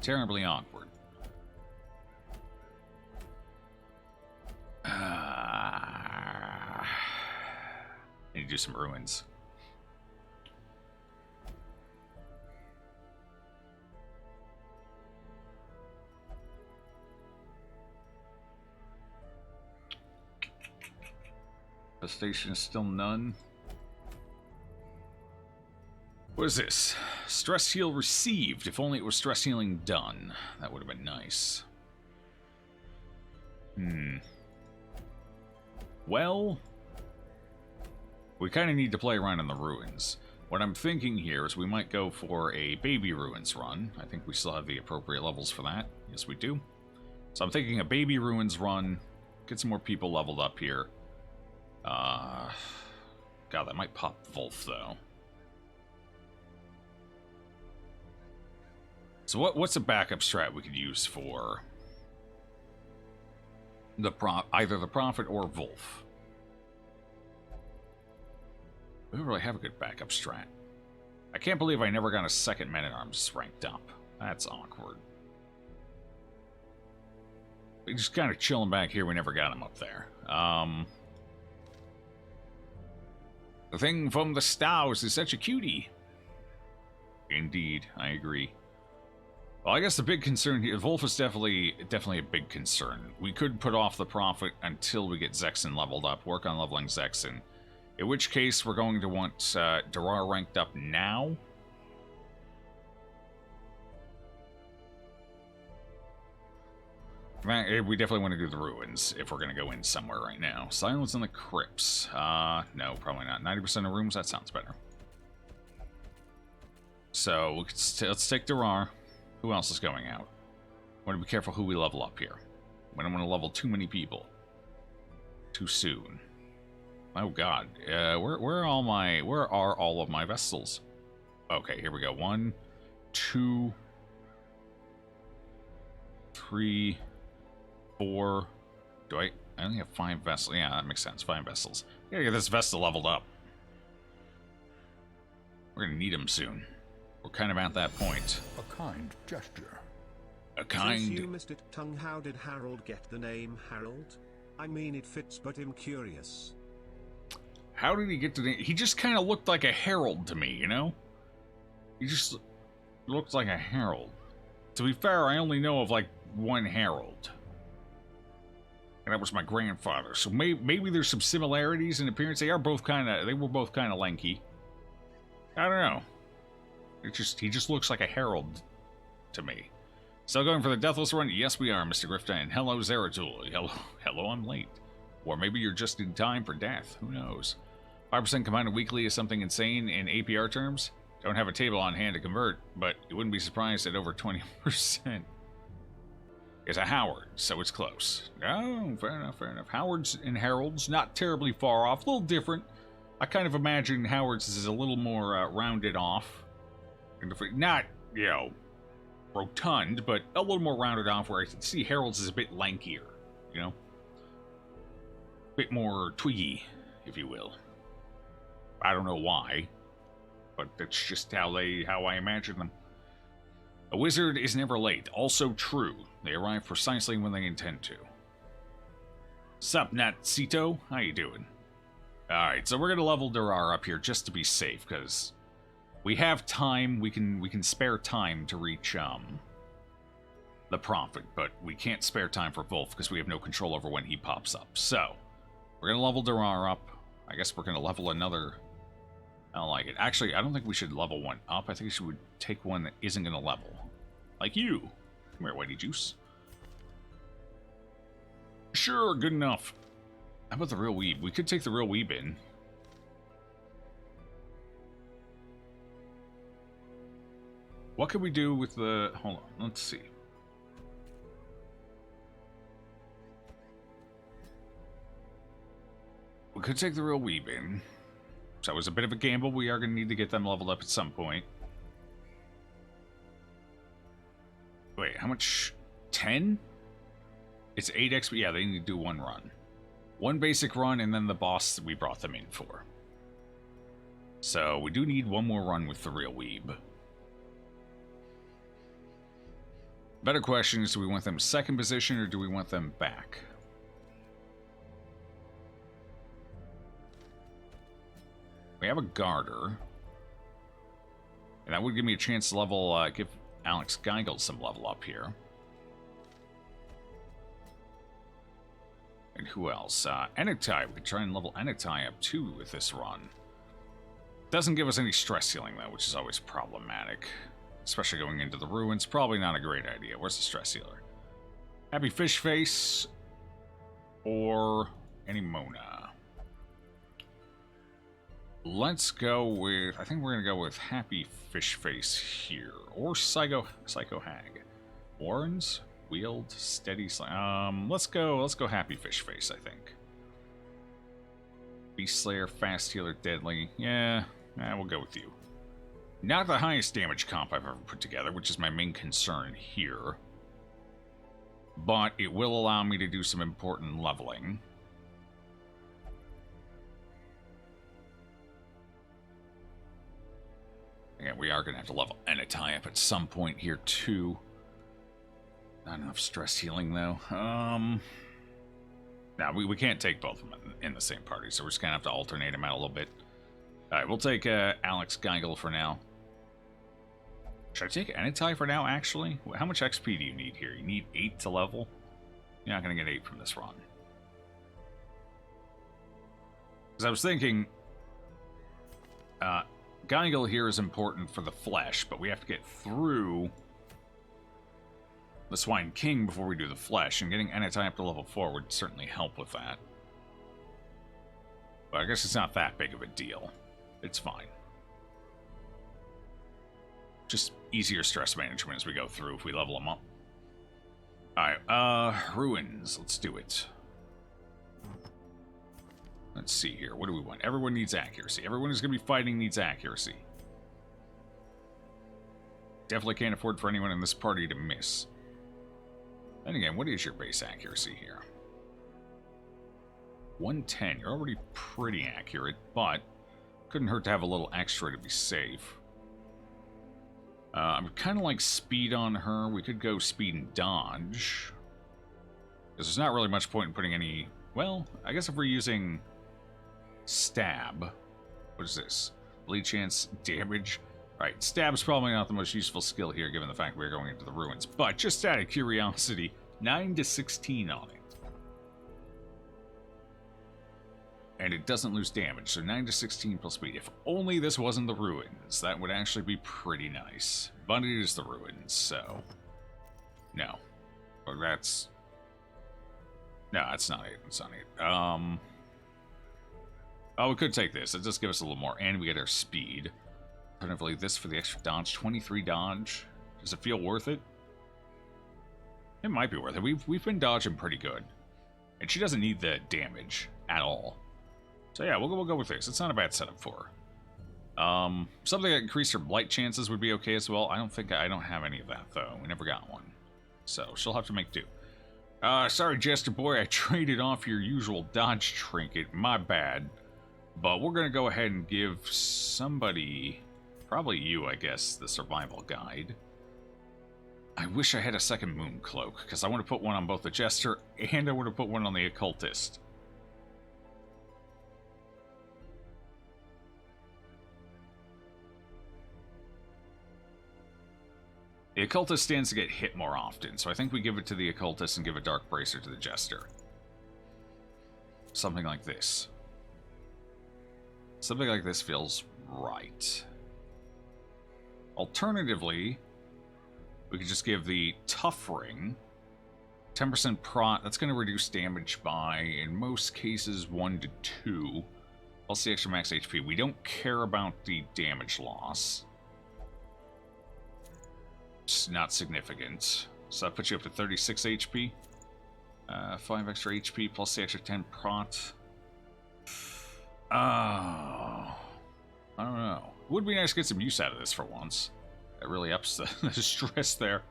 Terribly awkward. Need to do some ruins. The station is still none. What is this? Stress heal received. If only it was stress healing done. That would have been nice. Well, we kind of need to play around in the ruins. What I'm thinking here is we might go for a baby ruins run. I think we still have the appropriate levels for that. Yes, we do. So I'm thinking a baby ruins run. Get some more people leveled up here. God, that might pop Wolf, though. So what's a backup strat we could use for the either the Prophet or Wolf? We don't really have a good backup strat. I can't believe I never got a second Man-at-Arms ranked up. That's awkward. We just kind of chilling back here. We never got him up there. The thing from the stars is such a cutie. Indeed, I agree. Well, I guess the big concern here, Wolf is definitely a big concern. We could put off the Prophet until we get Zexen leveled up, work on leveling Zexen. In which case, we're going to want Durar ranked up now. We definitely want to do the ruins if we're going to go in somewhere right now. Silence in the crypts. No, probably not. 90% of rooms, that sounds better. So, let's take Durar. Who else is going out? Want to be careful who we level up here. We don't want to level too many people too soon. Oh god, where are all of my vessels? Okay, here we go. 1, 2, 3, 4. I only have 5 vessels. Yeah, that makes sense. 5 vessels. Gotta get this vessel leveled up. We're gonna need them soon. We're kind of at that point. A kind gesture. A kind... Since you missed it, Tongue, how did Harold get the name Harold? I mean, it fits, but I'm curious. How did he get to the... He just kind of looked like a herald to me, you know? He just looked like a herald. To be fair, I only know of, like, one herald. And that was my grandfather. So maybe there's some similarities in appearance. They were both kind of lanky. I don't know. He just looks like a herald to me. Still going for the Deathless run? Yes, we are, Mr. Grifta. And hello, Zeratul. Hello, I'm late. Or maybe you're just in time for death. Who knows? 5% combined weekly is something insane in APR terms. Don't have a table on hand to convert, but you wouldn't be surprised at over 20%. It's a Howard, so it's close. Oh, fair enough, fair enough. Howards and Heralds, not terribly far off. A little different. I kind of imagine Howard's is a little more rounded off. Not, you know, rotund, but a little more rounded off, where I can see Herald's is a bit lankier, you know? A bit more twiggy, if you will. I don't know why, but that's just how I imagine them. A wizard is never late. Also true. They arrive precisely when they intend to. Sup, Natsito? How you doing? Alright, so we're gonna level Durar up here just to be safe, because we have time. We can spare time to reach the Prophet, but we can't spare time for Wolf because we have no control over when he pops up. So we're gonna level Durar up. I guess we're gonna level another. I don't like it. Actually, I don't think we should level one up. I think we should take one that isn't gonna level. Like you. Come here, Whitey Juice. Sure, good enough. How about the real weeb? We could take the real weeb in. What could we do with the... Hold on, let's see. We could take the real weeb in. So it was a bit of a gamble. We are going to need to get them leveled up at some point. Wait, how much? 10? It's 8 XP. Yeah, they need to do one run. One basic run, and then the boss that we brought them in for. So we do need one more run with the real weeb. Better question is, do we want them second position, or do we want them back? We have a Garter. And that would give me a chance to level, give Alex Geigel some level up here. And who else? Enitai. We could try and level Enitai up too with this run. Doesn't give us any stress healing though, which is always problematic. Especially going into the ruins. Probably not a great idea. Where's the stress healer? Happy Fish Face or Animona? Let's go with... I think we're going to go with Happy Fish Face here. Or Psycho Hag. Warrens? Weald? Steady... let's go Happy Fish Face, I think. Beast Slayer, Fast Healer, Deadly. Yeah, we'll go with you. Not the highest damage comp I've ever put together, which is my main concern here. But it will allow me to do some important leveling. Yeah, we are going to have to level Enitai up at some point here, too. Not enough stress healing, though. Now, we can't take both of them in the same party, so we're just going to have to alternate them out a little bit. Alright, we'll take Alex Geigel for now. Should I take Enitai for now, actually? How much XP do you need here? You need 8 to level? You're not going to get 8 from this run. Because I was thinking... Geigel here is important for the flesh, but we have to get through the Swine King before we do the flesh, and getting Enitai up to level 4 would certainly help with that. But I guess it's not that big of a deal. It's fine. Just easier stress management as we go through if we level them up. Alright, ruins. Let's do it. Let's see here. What do we want? Everyone needs accuracy. Everyone who's going to be fighting needs accuracy. Definitely can't afford for anyone in this party to miss. Then again, what is your base accuracy here? 110. You're already pretty accurate, but couldn't hurt to have a little extra to be safe. I'm kind of like speed on her. We could go speed and dodge. Because there's not really much point in putting any... Well, I guess if we're using Stab. What is this? Bleed chance, damage. Alright, stab's probably not the most useful skill here, given the fact we're going into the ruins. But just out of curiosity, 9 to 16 on it. And it doesn't lose damage, so 9 to 16 plus speed. If only this wasn't the ruins, that would actually be pretty nice. But it is the ruins, so... No. But that's... No, that's not it. That's not it. Oh, we could take this. It does give us a little more, and we get our speed. Alternatively, this for the extra dodge. 23 dodge. Does it feel worth it? It might be worth it. We've been dodging pretty good. And she doesn't need the damage at all. So yeah, we'll go with this. It's not a bad setup for her. Something that increased her blight chances would be okay as well. I don't have any of that, though. We never got one. So she'll have to make do. Sorry, Jester Boy, I traded off your usual dodge trinket. My bad. But we're going to go ahead and give somebody, probably you, I guess, the survival guide. I wish I had a second moon cloak, because I want to put one on both the Jester and I want to put one on the occultist. The occultist stands to get hit more often, so I think we give it to the occultist and give a dark bracer to the Jester. Something like this. Something like this feels right. Alternatively, we could just give the Tough Ring 10% prot. That's going to reduce damage by, in most cases, 1 to 2. Plus the extra max HP. We don't care about the damage loss. It's not significant. So that puts you up to 36 HP. 5 extra HP plus the extra 10 prot. Oh, I don't know. Would be nice to get some use out of this for once. That really ups the stress there.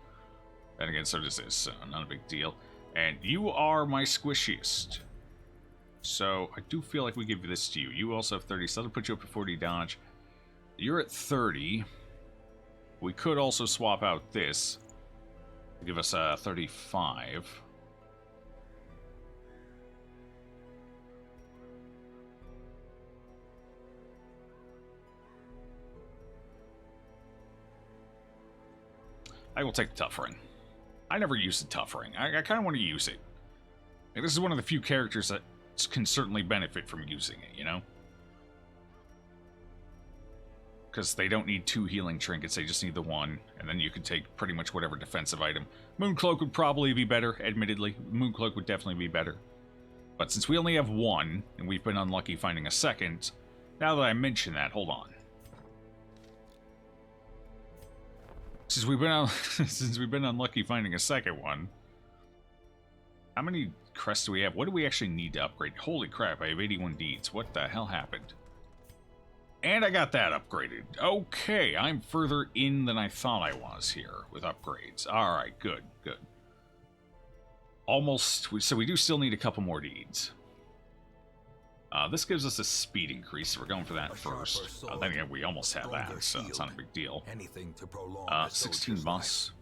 And again, so does this, so not a big deal. And you are my squishiest. So I do feel like we give this to you. You also have 30, so that'll put you up to 40 dodge. You're at 30. We could also swap out this. Give us a 35. I will take the Tough Ring. I never use the Tough Ring. I kind of want to use it. Like, this is one of the few characters that can certainly benefit from using it, you know? Because they don't need 2 healing trinkets, they just need the 1, and then you can take pretty much whatever defensive item. Mooncloak would probably be better, admittedly. Mooncloak would definitely be better. But since we only have 1, and we've been unlucky finding a second, now that I mention that, hold on. Since we've been unlucky finding a second one, how many crests do we have? What do we actually need to upgrade? Holy crap, I have 81 deeds. What the hell happened? And I got that upgraded. Okay, I'm further in than I thought I was here with upgrades. Alright, good, good. Almost, so we do still need a couple more deeds. This gives us a speed increase, so we're going for that first. Then again, we almost have that, so it's not a big deal. 16 boss.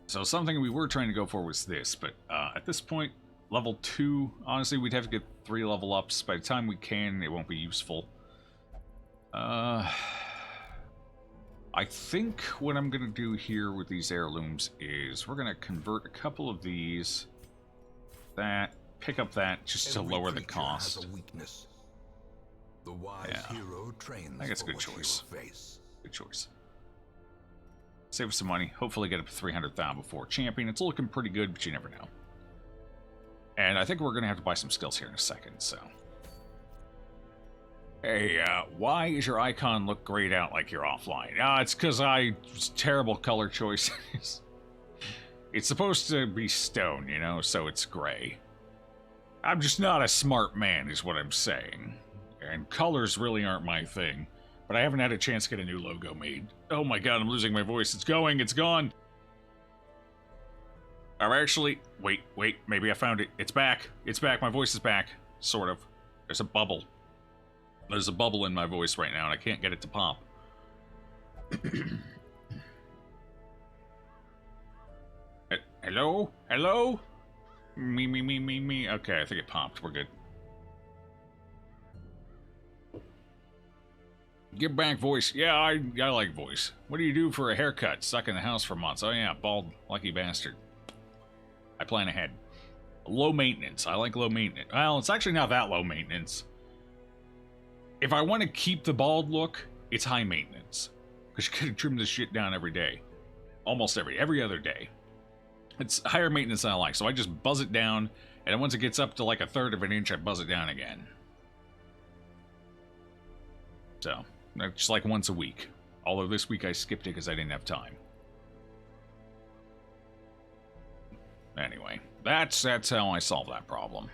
So something we were trying to go for was this, but at this point, level 2, honestly, we'd have to get 3 level ups. By the time we can, it won't be useful. I think what I'm going to do here with these heirlooms is we're going to convert a couple of these. That. Pick up that just to lower the cost. The wise hero trains I think it's a good choice. Good choice. Save us some money. Hopefully get up to 300,000 before champion. It's looking pretty good, but you never know. And I think we're going to have to buy some skills here in a second, so. Hey, why does your icon look grayed out like you're offline? It's because terrible color choices. It's supposed to be stone, you know, so it's gray. I'm just not a smart man, is what I'm saying. And colors really aren't my thing. But I haven't had a chance to get a new logo made. Oh my god, I'm losing my voice. It's going, it's gone. Actually, wait, maybe I found it. It's back. It's back. My voice is back. Sort of. There's a bubble. There's a bubble in my voice right now, and I can't get it to pop. Hello? Hello? Me. Okay, I think it popped. We're good. Get back, voice. Yeah, I like voice. What do you do for a haircut? Stuck in the house for months. Oh yeah, bald, lucky bastard. I plan ahead. Low maintenance. I like low maintenance. Well, it's actually not that low maintenance. If I want to keep the bald look, it's high maintenance. Because you gotta trim this shit down every day. Almost every other day. It's higher maintenance than I like, so I just buzz it down, and then once it gets up to like 1/3 of an inch, I buzz it down again. So, just like once a week. Although this week I skipped it because I didn't have time. Anyway, that's how I solve that problem.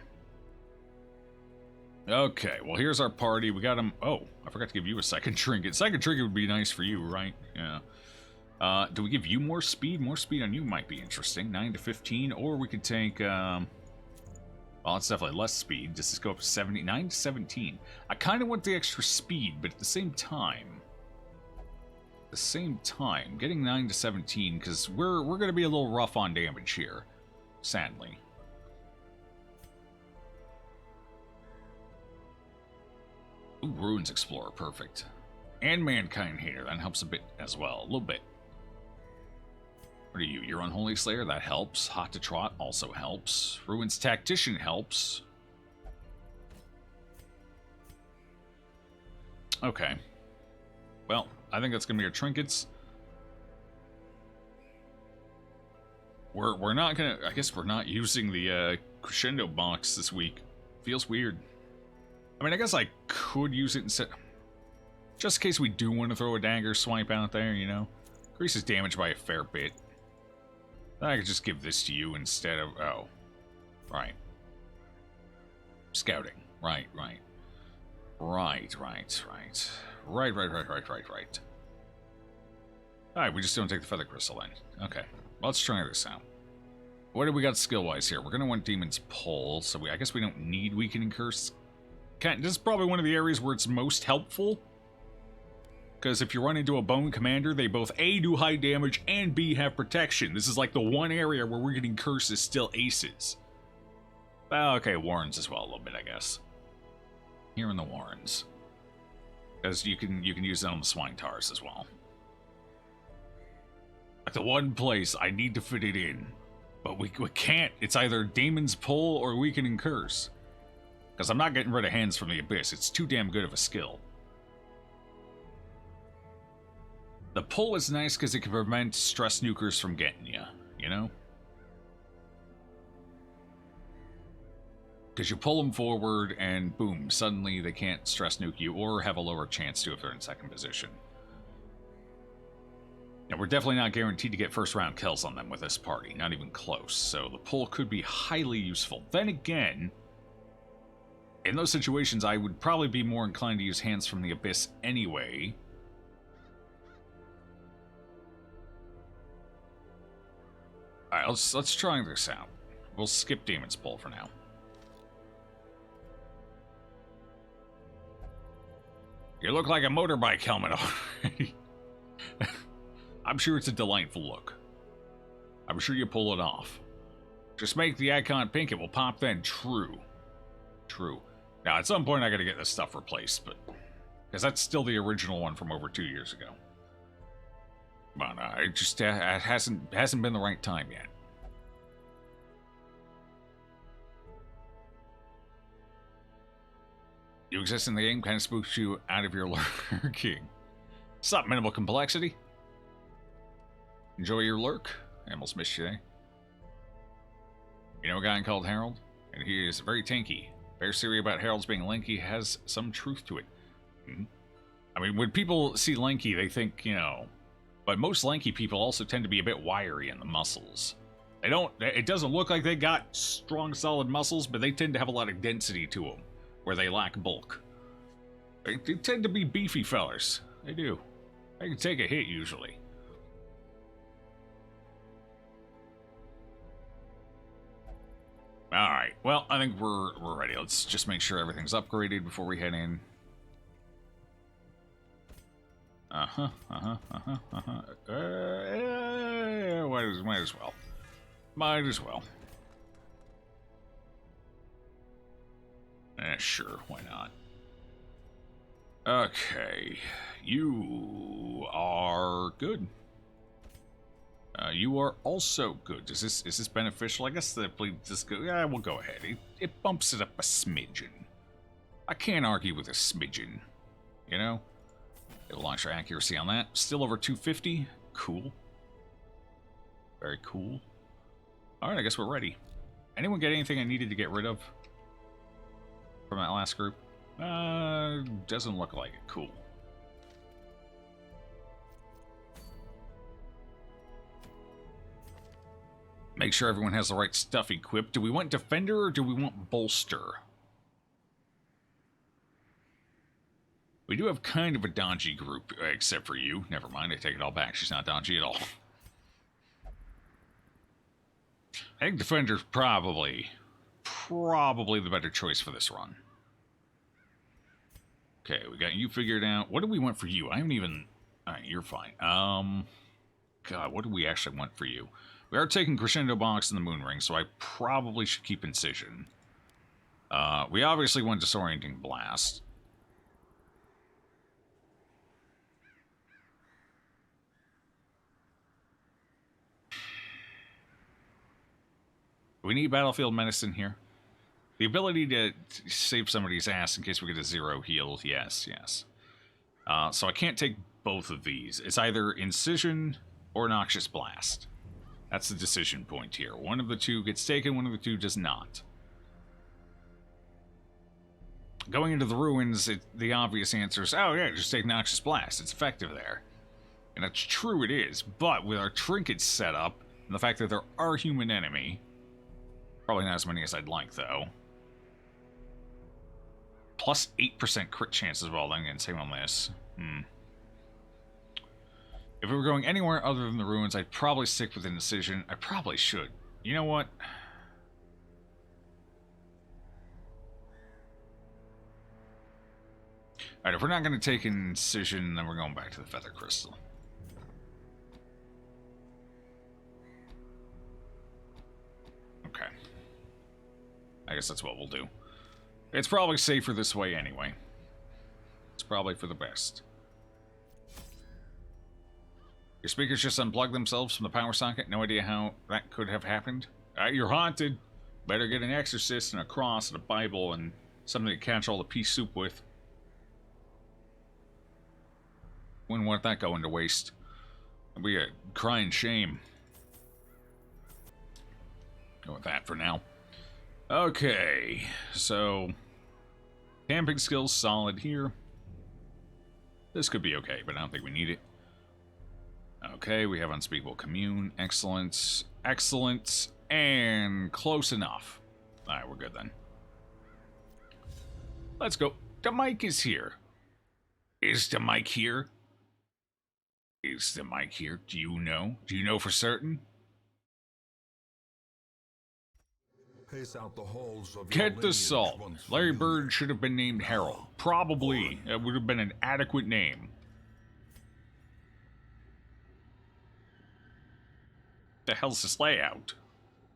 Okay, well here's our party. We got him. Oh, I forgot to give you a second trinket. Second trinket would be nice for you, right? Yeah. Do we give you more speed? More speed on you might be interesting. 9 to 15, or we could take, well, it's definitely less speed. Just go up to 9 to 17. I kind of want the extra speed, but at the same time, getting 9 to 17, because we're going to be a little rough on damage here, sadly. Ooh, Ruins Explorer, perfect. And Mankind Hater, that helps a bit as well, a little bit. What are you? You're Unholy Slayer? That helps. Hot to Trot also helps. Ruins Tactician helps. Okay. Well, I think that's going to be our trinkets. We're not going to... I guess we're not using the Crescendo box this week. Feels weird. I mean, I guess I could use it instead... Just in case we do want to throw a dagger swipe out there, you know? Increases damage by a fair bit. I could just give this to you instead of... Oh. Right. Scouting. Right. Alright, we just don't take the Feather Crystal then. Okay. Let's try this out. What do we got skill-wise here? We're going to want Demon's Pull, so I guess we don't need Weakening Curse. This is probably one of the areas where it's most helpful. Because if you run into a Bone Commander, they both A, do high damage, and B, have protection. This is like the one area where we're getting curses still aces. Well, okay, Warrens as well a little bit, I guess. Here in the Warrens. Because you can use that on the Swine Tars as well. At the one place I need to fit it in. But we can't. It's either Daemon's Pull or Weakening Curse. Because I'm not getting rid of Hands from the Abyss. It's too damn good of a skill. The pull is nice because it can prevent stress nukers from getting you know? Because you pull them forward and boom, suddenly they can't stress nuke you or have a lower chance to if they're in second position. Now, we're definitely not guaranteed to get first round kills on them with this party, not even close, so the pull could be highly useful. Then again, in those situations, I would probably be more inclined to use Hands from the Abyss anyway. Alright, let's try this out. We'll skip Demon's Pull for now. You look like a motorbike helmet already. I'm sure it's a delightful look. I'm sure you pull it off. Just make the icon pink, it will pop then. True. Now, at some point I gotta get this stuff replaced, but... Because that's still the original one from over 2 years ago. But it just it hasn't been the right time yet. You exist in the game kind of spooks you out of your lurking. Sup, minimal complexity? Enjoy your lurk? I almost missed you there. You know a guy called Harold? And he is very tanky. Very serious about Harold's being lanky has some truth to it. I mean, when people see lanky, they think, you know... But most lanky people also tend to be a bit wiry in the muscles. They don't... It doesn't look like they got strong, solid muscles, but they tend to have a lot of density to them, where they lack bulk. They tend to be beefy fellers. They do. They can take a hit, usually. Alright, well, I think we're ready. Let's just make sure everything's upgraded before we head in. Might as well. Might as well. Sure, why not? Okay, you are good. You are also good. Is this beneficial? I guess the bleed this go. Yeah, we'll go ahead. It bumps it up a smidgen. I can't argue with a smidgen. You know? It'll launch our accuracy on that. Still over 250. Cool. Very cool. Alright, I guess we're ready. Anyone get anything I needed to get rid of from that last group? Doesn't look like it. Cool. Make sure everyone has the right stuff equipped. Do we want Defender or do we want Bolster? We do have kind of a dodgy group, except for you. Never mind, I take it all back. She's not dodgy at all. I think Defender's probably the better choice for this run. Okay, we got you figured out. What do we want for you? I haven't even... Alright, you're fine. God, what do we actually want for you? We are taking Crescendo Box and the Moon Ring, so I probably should keep Incision. We obviously want Disorienting Blast. We need Battlefield Medicine here. The ability to save somebody's ass in case we get a 0 heal. Yes, yes. So I can't take both of these. It's either Incision or Noxious Blast. That's the decision point here. One of the two gets taken, one of the two does not. Going into the ruins, the obvious answer is, oh yeah, just take Noxious Blast. It's effective there. And that's true, it is. But with our Trinket setup, and the fact that there are human enemy, probably not as many as I'd like, though. Plus 8% crit chance as well, then again, same on this. If we were going anywhere other than the ruins, I'd probably stick with Incision. I probably should. You know what? Alright, if we're not going to take Incision, then we're going back to the Feather Crystal. Okay. I guess that's what we'll do. It's probably safer this way anyway. It's probably for the best. Your speakers just unplugged themselves from the power socket. No idea how that could have happened. You're haunted. Better get an exorcist and a cross and a Bible and something to catch all the pea soup with. Wouldn't want that going to waste. It'd be a crying shame. Go with that for now. Okay, so camping skills solid here. This could be okay, but I don't think we need it. Okay, we have Unspeakable Commune. Excellent. Excellent. And close enough. Alright, we're good then. Let's go. The mic is here. Is the mic here? Is the mic here? Do you know? Do you know for certain? Pace out the halls of Get the salt. Larry Bird should have been named Harold. Probably. It would have been an adequate name. The hell's this layout?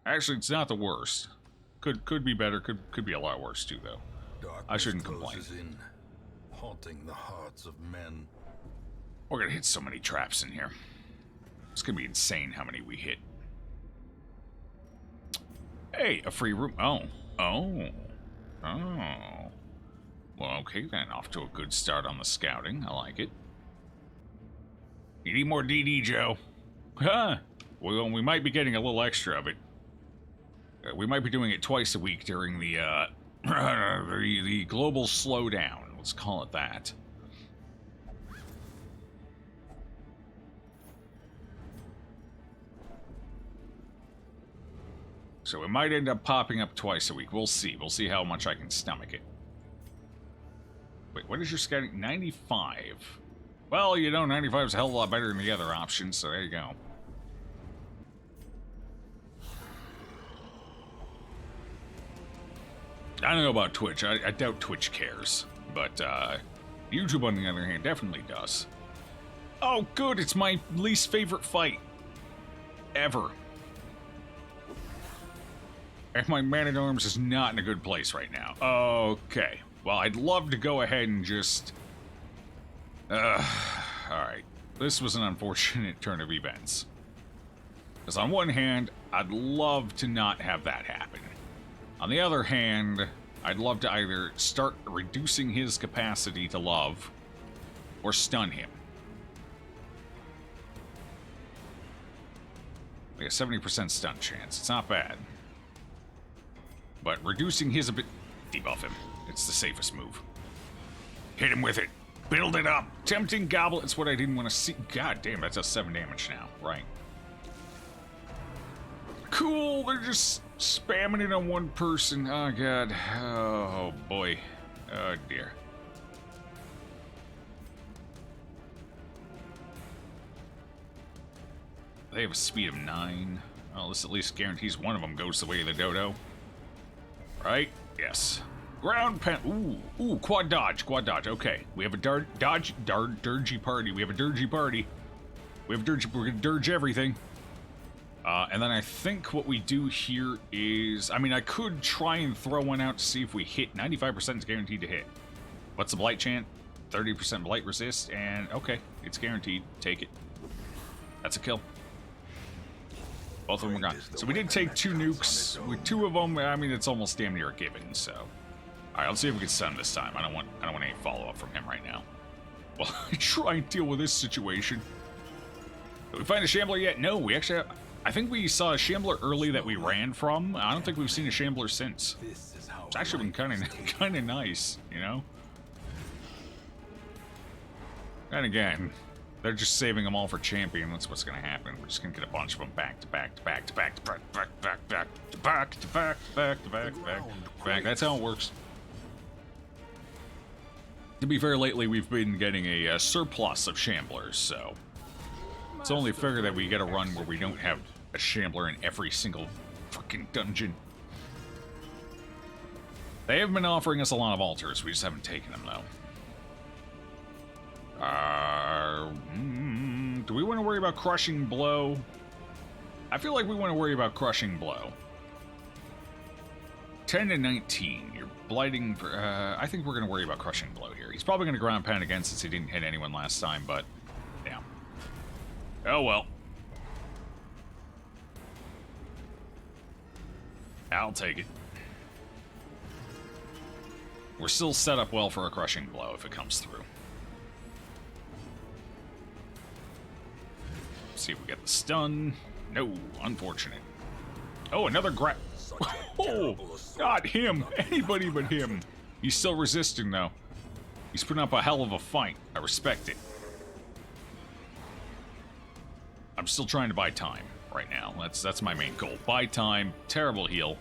Actually, it's not the worst. Could be better. Could be a lot worse too, though. I shouldn't complain. In, haunting the hearts of men. We're gonna hit so many traps in here. It's gonna be insane how many we hit. Hey, a free room. Oh. Well, okay then. Off to a good start on the scouting. I like it. You need more DD, Joe. Huh? Well, we might be getting a little extra of it. We might be doing it twice a week during the the global slowdown. Let's call it that. So it might end up popping up twice a week. We'll see. We'll see how much I can stomach it. Wait, what is your scouting? 95. Well, you know, 95 is a hell of a lot better than the other options, so there you go. I don't know about Twitch. I doubt Twitch cares. But YouTube, on the other hand, definitely does. Oh, good. It's my least favorite fight ever. And my Man-at-Arms is not in a good place right now. Okay. Well, I'd love to go ahead and just Alright. This was an unfortunate turn of events. Because on one hand, I'd love to not have that happen. On the other hand, I'd love to either start reducing his capacity to love, or stun him. We have a 70% stun chance. It's not bad. But reducing his debuff him. It's the safest move. Hit him with it. Build it up. Tempting Goblet. It's what I didn't want to see. God damn, that does 7 damage now. Right. Cool. They're just spamming it on one person. Oh, God. Oh, boy. Oh, dear. They have a speed of 9. Well, this at least guarantees one of them goes the way of the dodo. Right? Yes. Ground pen. Ooh, quad dodge. Okay. We have a dirgy party. We have a dirgy party. We're gonna dirge everything. And then I think what we do here is, I mean, I could try and throw one out to see if we hit. 95% is guaranteed to hit. What's the blight chant? 30% blight resist, and okay, it's guaranteed. Take it. That's a kill. Both of them are gone. So we did take 2 nukes. With 2 of them, I mean, it's almost damn near a given, so. Alright, let's see if we can stun this time. I don't want any follow-up from him right now. Well, I try and deal with this situation. Did we find a Shambler yet? No, we actually have, I think we saw a Shambler early that we ran from. I don't think we've seen a Shambler since. It's actually been kind of nice, you know? And again, they're just saving them all for champion. That's what's going to happen. We're just going to get a bunch of them back to back to back to back to back to back to back to back to back to back to back to back. That's how it works. To be fair, lately we've been getting a surplus of Shamblers, so it's only fair that we get a run where we don't have a Shambler in every single fucking dungeon. They have been offering us a lot of altars. We just haven't taken them, though. Do we want to worry about Crushing Blow? I feel like we want to worry about Crushing Blow. 10 to 19. You're blighting for... I think we're going to worry about Crushing Blow here. He's probably going to ground pound again since he didn't hit anyone last time, but... Damn. Oh, well. I'll take it. We're still set up well for a Crushing Blow if it comes through. See if we get the stun. No, unfortunate. Oh, another grab. Oh, not him. Anybody but him. He's still resisting, though. He's putting up a hell of a fight. I respect it. I'm still trying to buy time right now. That's my main goal. Buy time. Terrible heal.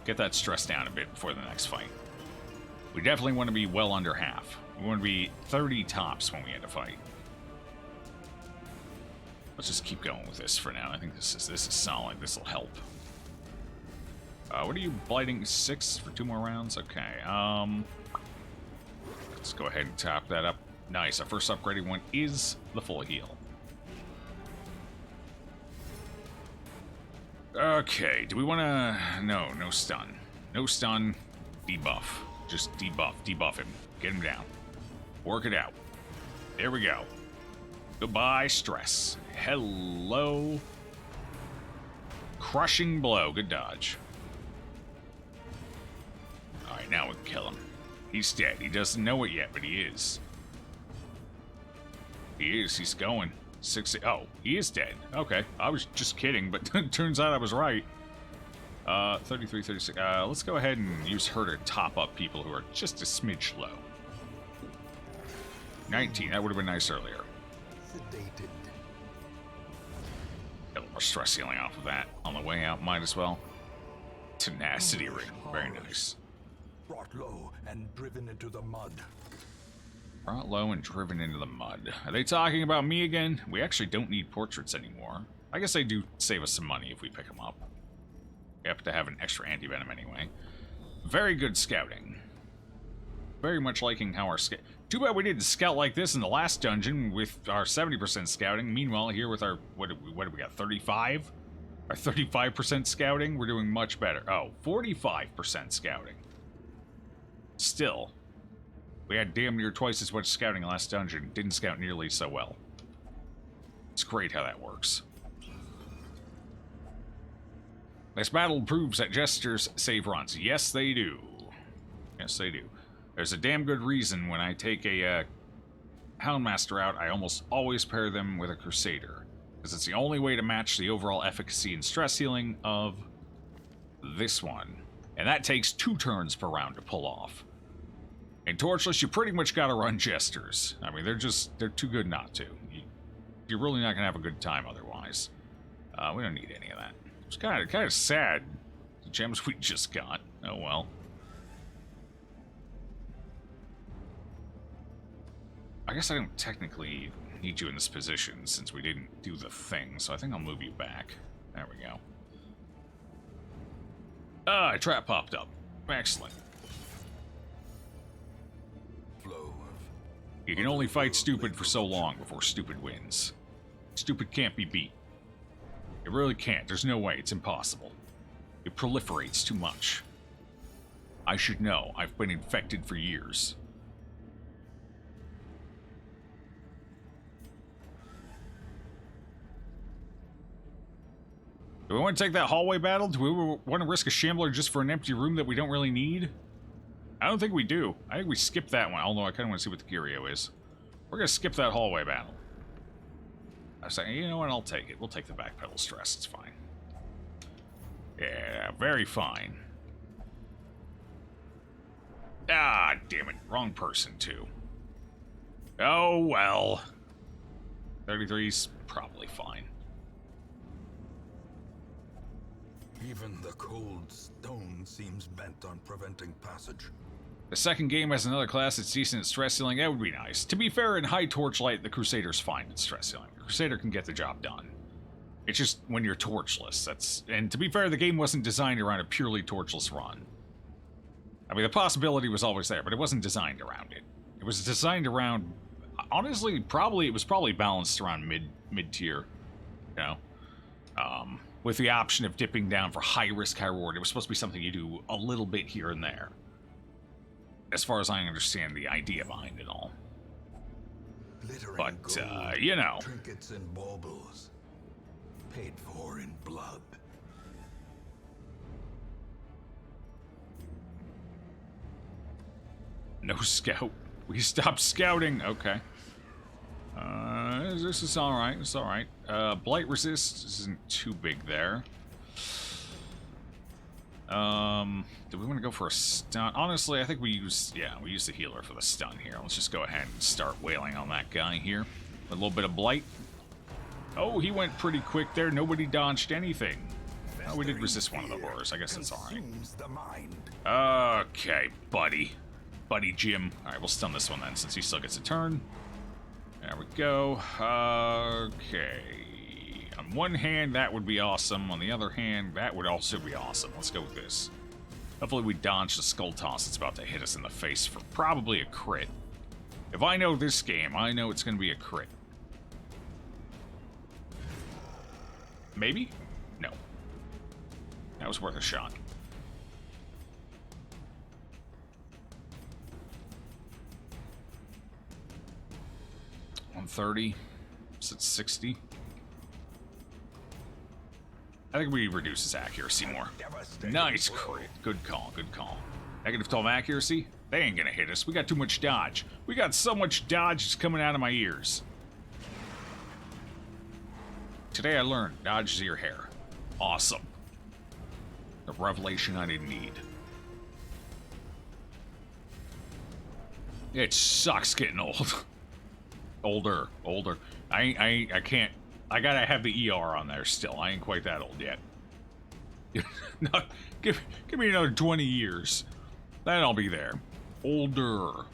Get that stress down a bit before the next fight. We definitely want to be well under half. We want to be 30 tops when we end a fight. Let's just keep going with this for now. I think this is solid. This will help. What are you blighting? 6 for 2 more rounds? Okay. Let's go ahead and top that up. Nice. Our first upgraded one is the full heal. Okay. Do we want to... No stun. No stun. Debuff. Just debuff him. Get him down. Work it out. There we go. Goodbye, stress. Hello. Crushing Blow. Good dodge. Alright, now we can kill him. He's dead. He doesn't know it yet, but he is. He is. He's going. 60. Oh, he is dead. Okay. I was just kidding, but turns out I was right. 33, 36. Let's go ahead and use her to top up people who are just a smidge low. 19. That would have been nice earlier. Sedated. A little more stress healing off of that on the way out. Might as well. Tenacity ring. Very nice. Brought low and driven into the mud. Brought low and driven into the mud. Are they talking about me again? We actually don't need portraits anymore. I guess they do save us some money if we pick them up. We have to have an extra anti-venom anyway. Very good scouting. Very much liking how our scout... Too bad we didn't scout like this in the last dungeon with our 70% scouting. Meanwhile, here with our... What do we got? 35? Our 35% scouting? We're doing much better. Oh, 45% scouting. Still. We had damn near twice as much scouting last dungeon. Didn't scout nearly so well. It's great how that works. This battle proves that jesters save runs. Yes, they do. Yes, they do. There's a damn good reason when I take a Houndmaster out, I almost always pair them with a Crusader. Because it's the only way to match the overall efficacy and stress healing of this one. And that takes 2 turns per round to pull off. In Torchless, you pretty much gotta run Jesters. I mean, they're too good not to. You're really not gonna have a good time otherwise. We don't need any of that. It's kind of sad. The gems we just got. Oh well. I guess I don't technically need you in this position since we didn't do the thing, so I think I'll move you back. There we go. Ah, a trap popped up. Excellent. You can only fight stupid for so long before stupid wins. Stupid can't be beat. It really can't. There's no way. It's impossible. It proliferates too much. I should know. I've been infected for years. Do we want to take that hallway battle? Do we want to risk a Shambler just for an empty room that we don't really need? I don't think we do. I think we skip that one, although I kind of want to see what the curio is. We're going to skip that hallway battle. I was saying, you know what, I'll take it. We'll take the backpedal stress, it's fine. Yeah, very fine. Ah, damn it. Wrong person, too. Oh, well. 33's probably fine. Even the cold stone seems bent on preventing passage. The second game has another class that's decent at stress healing. That would be nice. To be fair, in high torchlight, the Crusader's fine at stress healing. The Crusader can get the job done. It's just when you're torchless. And to be fair, the game wasn't designed around a purely torchless run. I mean, the possibility was always there, but it wasn't designed around it. It was designed around, honestly, it was probably balanced around mid-tier, you know? With the option of dipping down for high risk, high reward. It was supposed to be something you do a little bit here and there. As far as I understand the idea behind it all. But, gold, you know. Trinkets and baubles. Paid for in blood. No scout. We stopped scouting. Okay. This is alright. It's alright. Blight resist isn't too big there. Do we want to go for a stun? Honestly, I think we use the healer for the stun here. Let's just go ahead and start wailing on that guy here. A little bit of blight. Oh, he went pretty quick there. Nobody dodged anything. Oh, we did resist one of the horrors. I guess that's alright. Okay, buddy. Buddy Jim. Alright, we'll stun this one then, since he still gets a turn. There we go. Okay. On one hand, that would be awesome. On the other hand, that would also be awesome. Let's go with this. Hopefully we dodge the skull toss that's about to hit us in the face for probably a crit. If I know this game, I know it's going to be a crit. Maybe? No. That was worth a shot. $130. It's at 60. I think we reduce his accuracy more. Nice crit. Good call, good call. -12 accuracy? They ain't gonna hit us. We got too much dodge. We got so much dodge it's coming out of my ears. Today I learned dodge is your hair. Awesome. The revelation I didn't need. It sucks getting old. Older. I can't. I gotta have the ER on there still. I ain't quite that old yet. No, give me another 20 years. Then I'll be there. Older.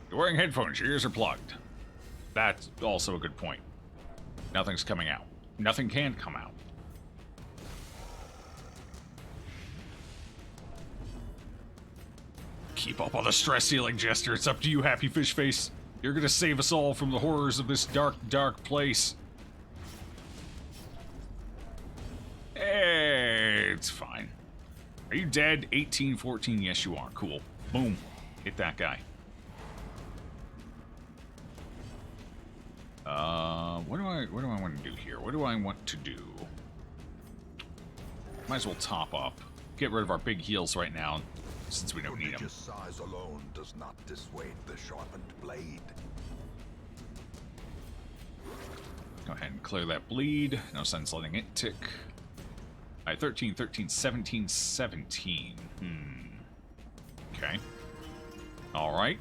You're wearing headphones. Your ears are plugged. That's also a good point. Nothing's coming out. Nothing can come out. Keep up on the stress healing, Jester. It's up to you, Happy Fish Face. You're gonna save us all from the horrors of this dark, dark place. Hey, it's fine. Are you dead? 18, 14. Yes, you are. Cool. Boom. Hit that guy. What do I want to do here? What do I want to do? Might as well top up. Get rid of our big heals right now, since we don't need them. Prodigious size alone does not dissuade the sharpened blade. Go ahead and clear that bleed. No sense letting it tick. Alright, 13, 13, 17, 17. Okay. Alright.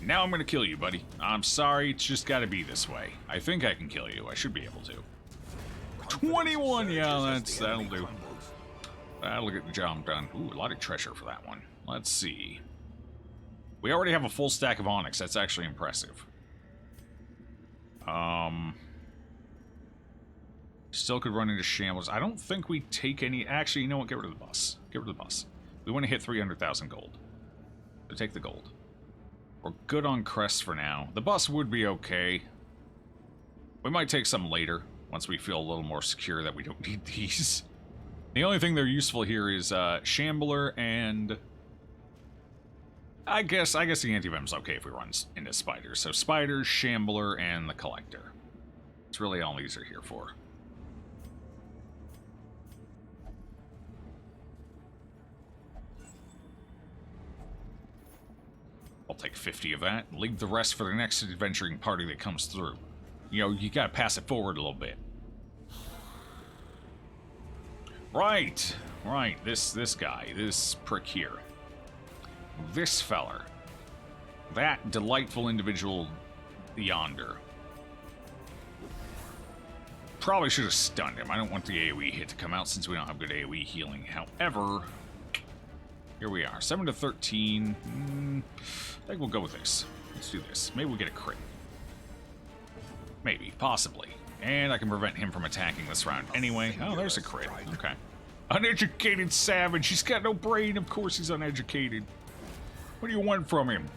Now I'm gonna kill you, buddy. I'm sorry, it's just gotta be this way. I think I can kill you. I should be able to. 21! Yeah, that'll do. That'll get the job done. Ooh, a lot of treasure for that one. Let's see. We already have a full stack of onyx. That's actually impressive. Still could run into shambles. I don't think we take any... Actually, you know what? Get rid of the bus. Get rid of the bus. We want to hit 300,000 gold. So take the gold. We're good on crests for now. The bus would be okay. We might take some later, once we feel a little more secure that we don't need these. The only thing they're useful here is Shambler and... I guess the anti-vem's okay if we run into spiders. So spiders, Shambler, and the Collector. That's really all these are here for. I'll take 50 of that. Leave the rest for the next adventuring party that comes through. You know, you gotta pass it forward a little bit. Right. Right. This guy. This prick here. This feller. That delightful individual yonder. Probably should have stunned him. I don't want the AoE hit to come out since we don't have good AoE healing. However, here we are. 7 to 13. I think we'll go with this. Let's do this. Maybe we'll get a crit. Maybe. Possibly. And I can prevent him from attacking this round anyway. Oh, there's a crit. Okay. Uneducated savage. He's got no brain. Of course he's uneducated. What do you want from him?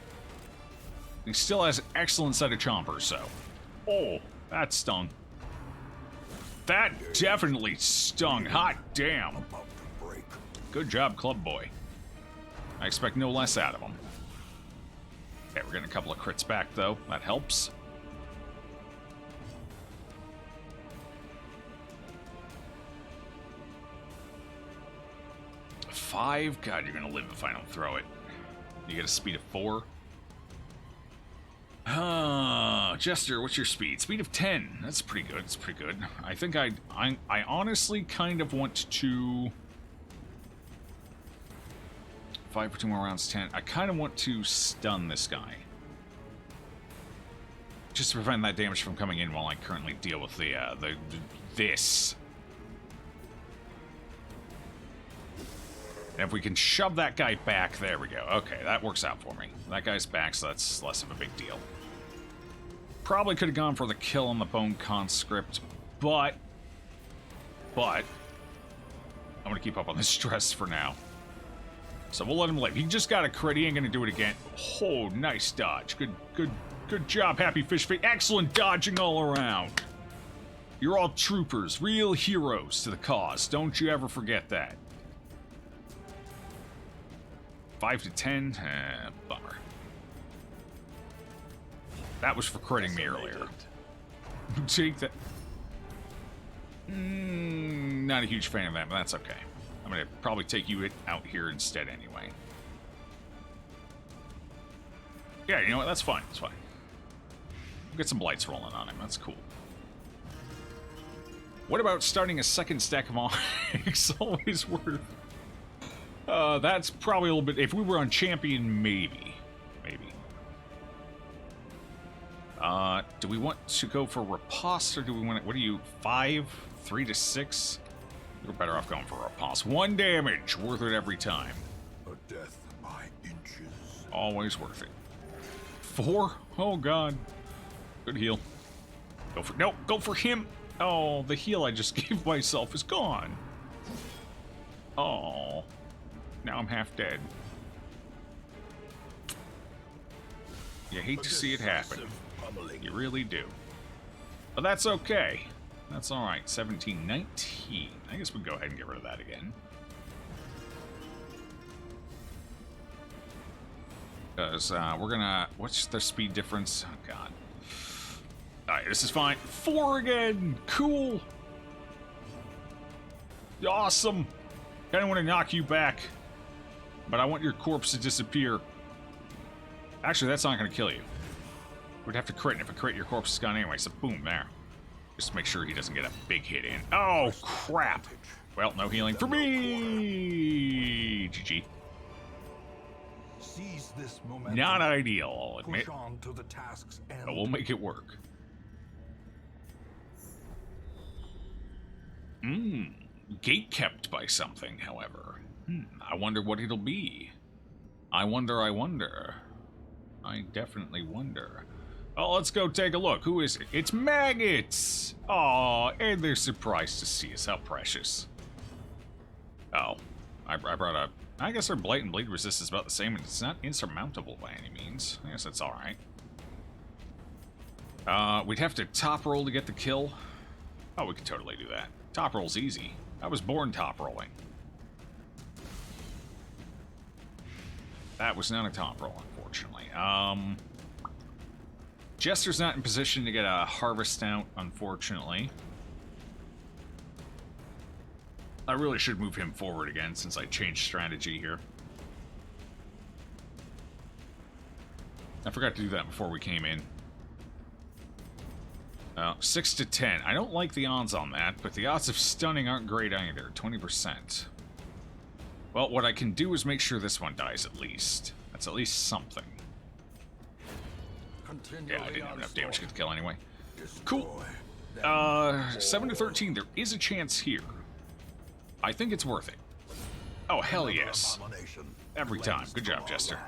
He still has an excellent set of chompers, so. Oh, that stung. That definitely stung. Hot damn. Good job, club boy. I expect no less out of him. Okay, we're getting a couple of crits back, though. That helps. Five? God, you're gonna live if I don't throw it. You get a speed of 4. Jester, what's your speed? Speed of 10. That's pretty good. It's pretty good. I think I honestly kind of want to... 5 for 2 more rounds, 10. I kind of want to stun this guy. Just to prevent that damage from coming in while I currently deal with this. And if we can shove that guy back, there we go. Okay, that works out for me. That guy's back, so that's less of a big deal. Probably could have gone for the kill on the Bone Conscript, but I'm gonna keep up on the stress for now. So we'll let him live. He just got a crit. He ain't gonna do it again. Oh, nice dodge. Good job, Happy Fish Face. Excellent dodging all around. You're all troopers, real heroes to the cause. Don't you ever forget that. 5 to 10. Bummer. That was for critting me earlier. Take that. Not a huge fan of that, but that's okay. I'm gonna probably take you out here instead anyway. Yeah, you know what? That's fine. It's fine. We'll get some blights rolling on him. That's cool. What about starting a second stack of onyx? Always worth. That's probably a little bit... If we were on champion, maybe. Do we want to go for riposte, or do we want to... What are you, 5? 3 to 6? We're better off going for riposte. 1 damage, worth it every time. A death by inches. Always worth it. 4? Oh, God. Good heal. Go for... No, go for him! Oh, the heal I just gave myself is gone. Oh. Now I'm half dead. You hate to see it happen. You really do. But that's okay. That's alright. 17, 19. I guess we can go ahead and get rid of that again. Because we're gonna... What's the speed difference? Oh, God. Alright, this is fine. 4 again! Cool! Awesome! Kinda want to knock you back. But I want your corpse to disappear. Actually, that's not gonna kill you. We'd have to crit, and if a crit, your corpse is gone anyway, so boom, there. Just make sure he doesn't get a big hit in. Oh, crap! Well, no healing for me! GG. Seize this momentum. Not ideal, I'll admit. Push on to the task's end. But we'll make it work. Gate kept by something, however. I wonder what it'll be. I wonder. I definitely wonder. Oh, let's go take a look. Who is it? It's maggots! Aw, and they're surprised to see us. How precious. Oh, I brought up. I guess our blight and bleed resist is about the same, and it's not insurmountable by any means. I guess that's alright. We'd have to top roll to get the kill. Oh, we could totally do that. Top roll's easy. I was born top rolling. That was not a top roll, unfortunately. Jester's not in position to get a harvest out, unfortunately. I really should move him forward again since I changed strategy here. I forgot to do that before we came in. 6 to 10. I don't like the odds on that, but the odds of stunning aren't great either. 20%. Well, what I can do is make sure this one dies at least. That's at least something. Yeah, I didn't have enough damage to get the kill anyway. Cool. 7 to 13. There is a chance here. I think it's worth it. Oh, hell yes. Every time. Good job, Jester.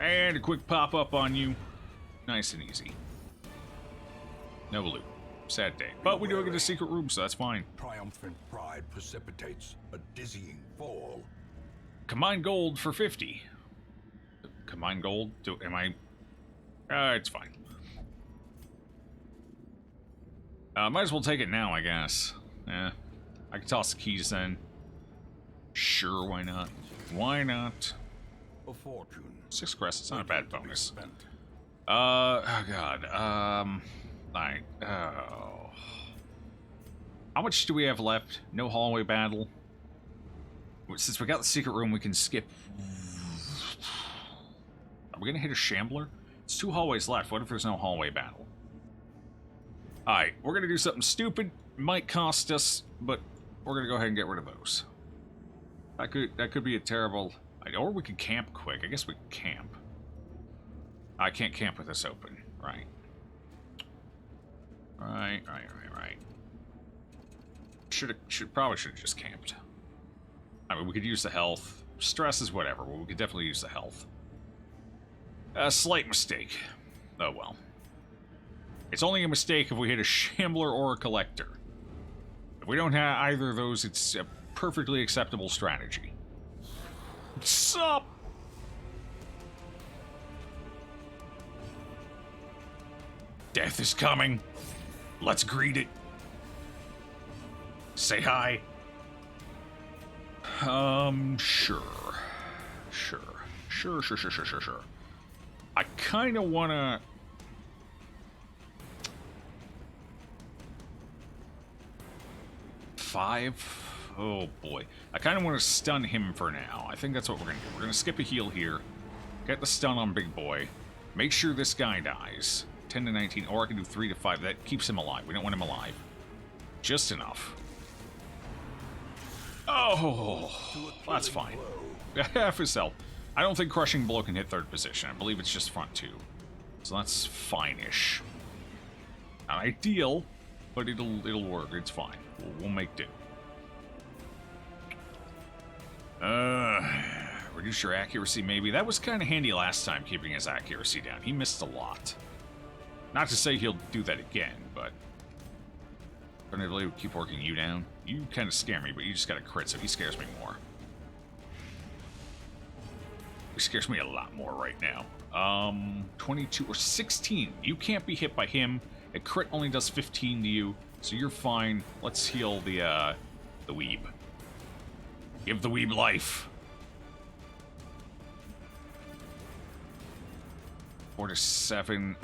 And a quick pop-up on you. Nice and easy. No loot. Sad day. But we do get a secret room, so that's fine. Triumphant pride precipitates a dizzying fall. Combined gold for 50. Combined gold? Am I... it's fine. Might as well take it now, I guess. Yeah. I can toss the keys then. Sure, why not? Why not? A fortune. 6 crests, it's not a bad bonus. Oh god. Alright. Oh. How much do we have left? No hallway battle. Since we got the secret room, we can skip. Are we gonna hit a shambler? It's 2 hallways left. What if there's no hallway battle? Alright, we're gonna do something stupid. Might cost us, but we're gonna go ahead and get rid of those. That could be a terrible... Or we could camp quick. I guess we could camp. I can't camp with this open. Right. Right. Probably should have just camped. I mean, we could use the health. Stress is whatever, but we could definitely use the health. A slight mistake. Oh well. It's only a mistake if we hit a shambler or a collector. If we don't have either of those, it's a perfectly acceptable strategy. Sup? Death is coming. Let's greet it. Say hi. Sure. I kind of want to... $5? Oh boy. I kind of want to stun him for now. I think that's what we're going to do. We're going to skip a heal here. Get the stun on Big Boy. Make sure this guy dies. 10 to 19, or I can do 3 to 5. That keeps him alive. We don't want him alive. Just enough. Oh, that's fine. Half his health. I don't think Crushing Blow can hit 3rd position. I believe it's just front 2. So that's fine-ish. Not ideal, but it'll work. It's fine. We'll make do. Reduce your accuracy, maybe. That was kind of handy last time, keeping his accuracy down. He missed a lot. Not to say he'll do that again, but... I'm going to keep working you down. You kind of scare me, but you just got a crit, so he scares me more. He scares me a lot more right now. 22 or 16. You can't be hit by him. A crit only does 15 to you, so you're fine. Let's heal the weeb. Give the weeb life. 4 to 7.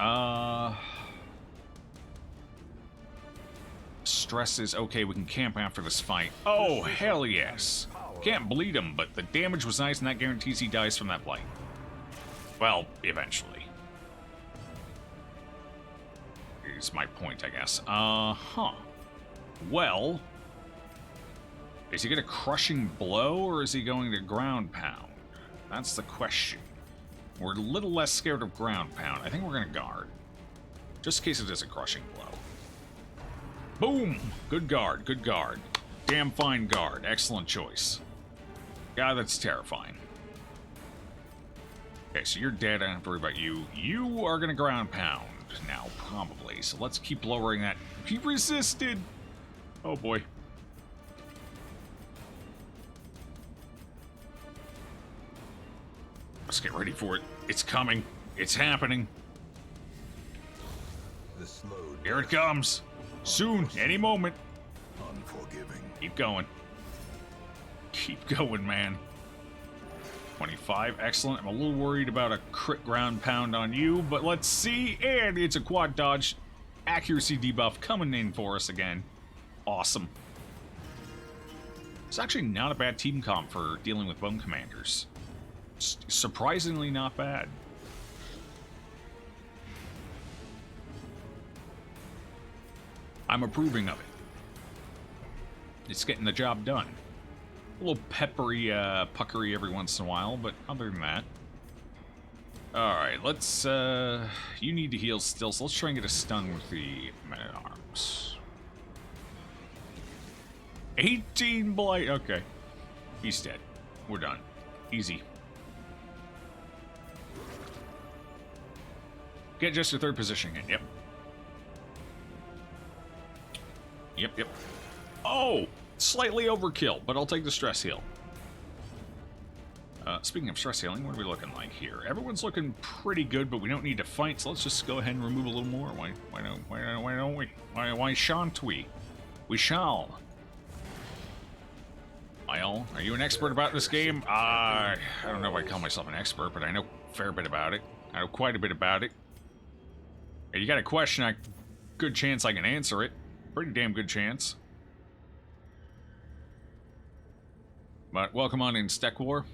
Stress is okay. We can camp after this fight. Oh, hell yes. Can't bleed him, but the damage was nice, and that guarantees he dies from that blight. Well, eventually. Is my point, I guess. Well, is he going to crushing blow, or is he going to ground pound? That's the question. We're a little less scared of ground pound. I think we're going to guard. Just in case it is a crushing blow. Boom! Good guard, good guard. Damn fine guard. Excellent choice. God, that's terrifying. Okay, so you're dead. I don't have to worry about you. You are going to ground pound now, probably. So let's keep lowering that. He resisted! Oh, boy. Let's get ready for it. It's coming. It's happening. Here it comes. Soon, any moment. Unforgiving. Keep going. Keep going, man. 25, excellent. I'm a little worried about a crit ground pound on you, but let's see. And it's a quad dodge. Accuracy debuff coming in for us again. Awesome. It's actually not a bad team comp for dealing with bone commanders. Surprisingly not bad. I'm approving of it. It's getting the job done. A little peppery, puckery every once in a while, but other than that. Alright, let's, you need to heal still, so let's try and get a stun with the men-at-arms. 18 blight, okay. He's dead. We're done. Easy. Get just your third position in, yep. Yep. Oh! Slightly overkill, but I'll take the stress heal. Speaking of stress healing, what are we looking like here? Everyone's looking pretty good, but we don't need to fight, so let's just go ahead and remove a little more. Why don't we? Why shan't we? We shall. Lyle, are you an expert about this game? I don't know if I call myself an expert, but I know a fair bit about it. I know quite a bit about it. Hey, you got a question, good chance I can answer it. Pretty damn good chance. But welcome on in, Steck War.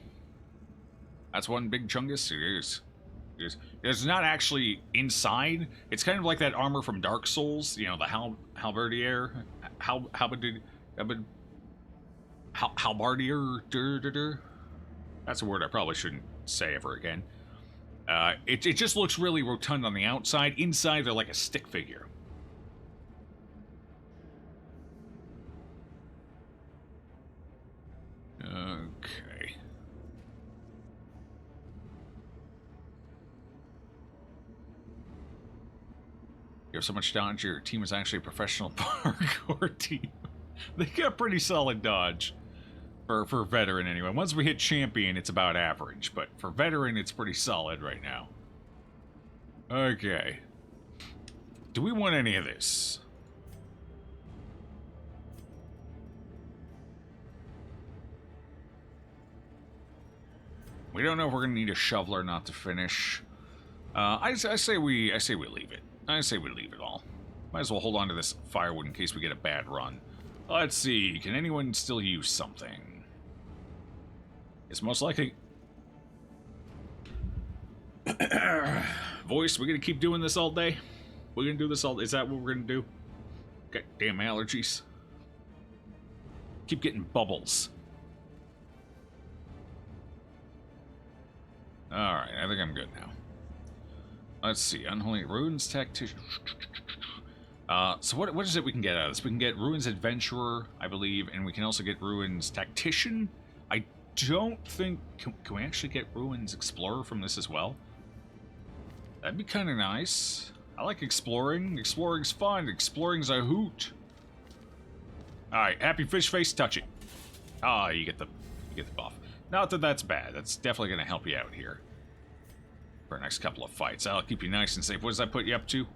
That's one big chungus. It is. It's not actually inside. It's kind of like that armor from Dark Souls. You know, the halberdier. Halberdier. That's a word I probably shouldn't say ever again. It just looks really rotund on the outside. Inside, they're like a stick figure. Okay. You have so much dodge, your team is actually a professional parkour team. They got pretty solid dodge. For veteran, anyway. Once we hit champion, it's about average. But for veteran, it's pretty solid right now. Okay. Do we want any of this? We don't know if we're gonna need a shoveler not to finish. I say we leave it. I say we leave it all. Might as well hold on to this firewood in case we get a bad run. Let's see. Can anyone still use something? It's most likely. Voice, we gonna keep doing this all day? We're gonna do this all. Is that what we're gonna do? Got damn allergies. Keep getting bubbles. Alright, I think I'm good now. Let's see, Unholy Ruins Tactician. So what is it we can get out of this? We can get Ruins Adventurer, I believe, and we can also get Ruins Tactician. I don't think... Can we actually get Ruins Explorer from this as well? That'd be kind of nice. I like exploring. Exploring's fun. Exploring's a hoot. Alright, Happy Fish Face, touch it. Ah, you get the buff. Not that that's bad. That's definitely going to help you out here. For the next couple of fights. I'll keep you nice and safe. What does that put you up to?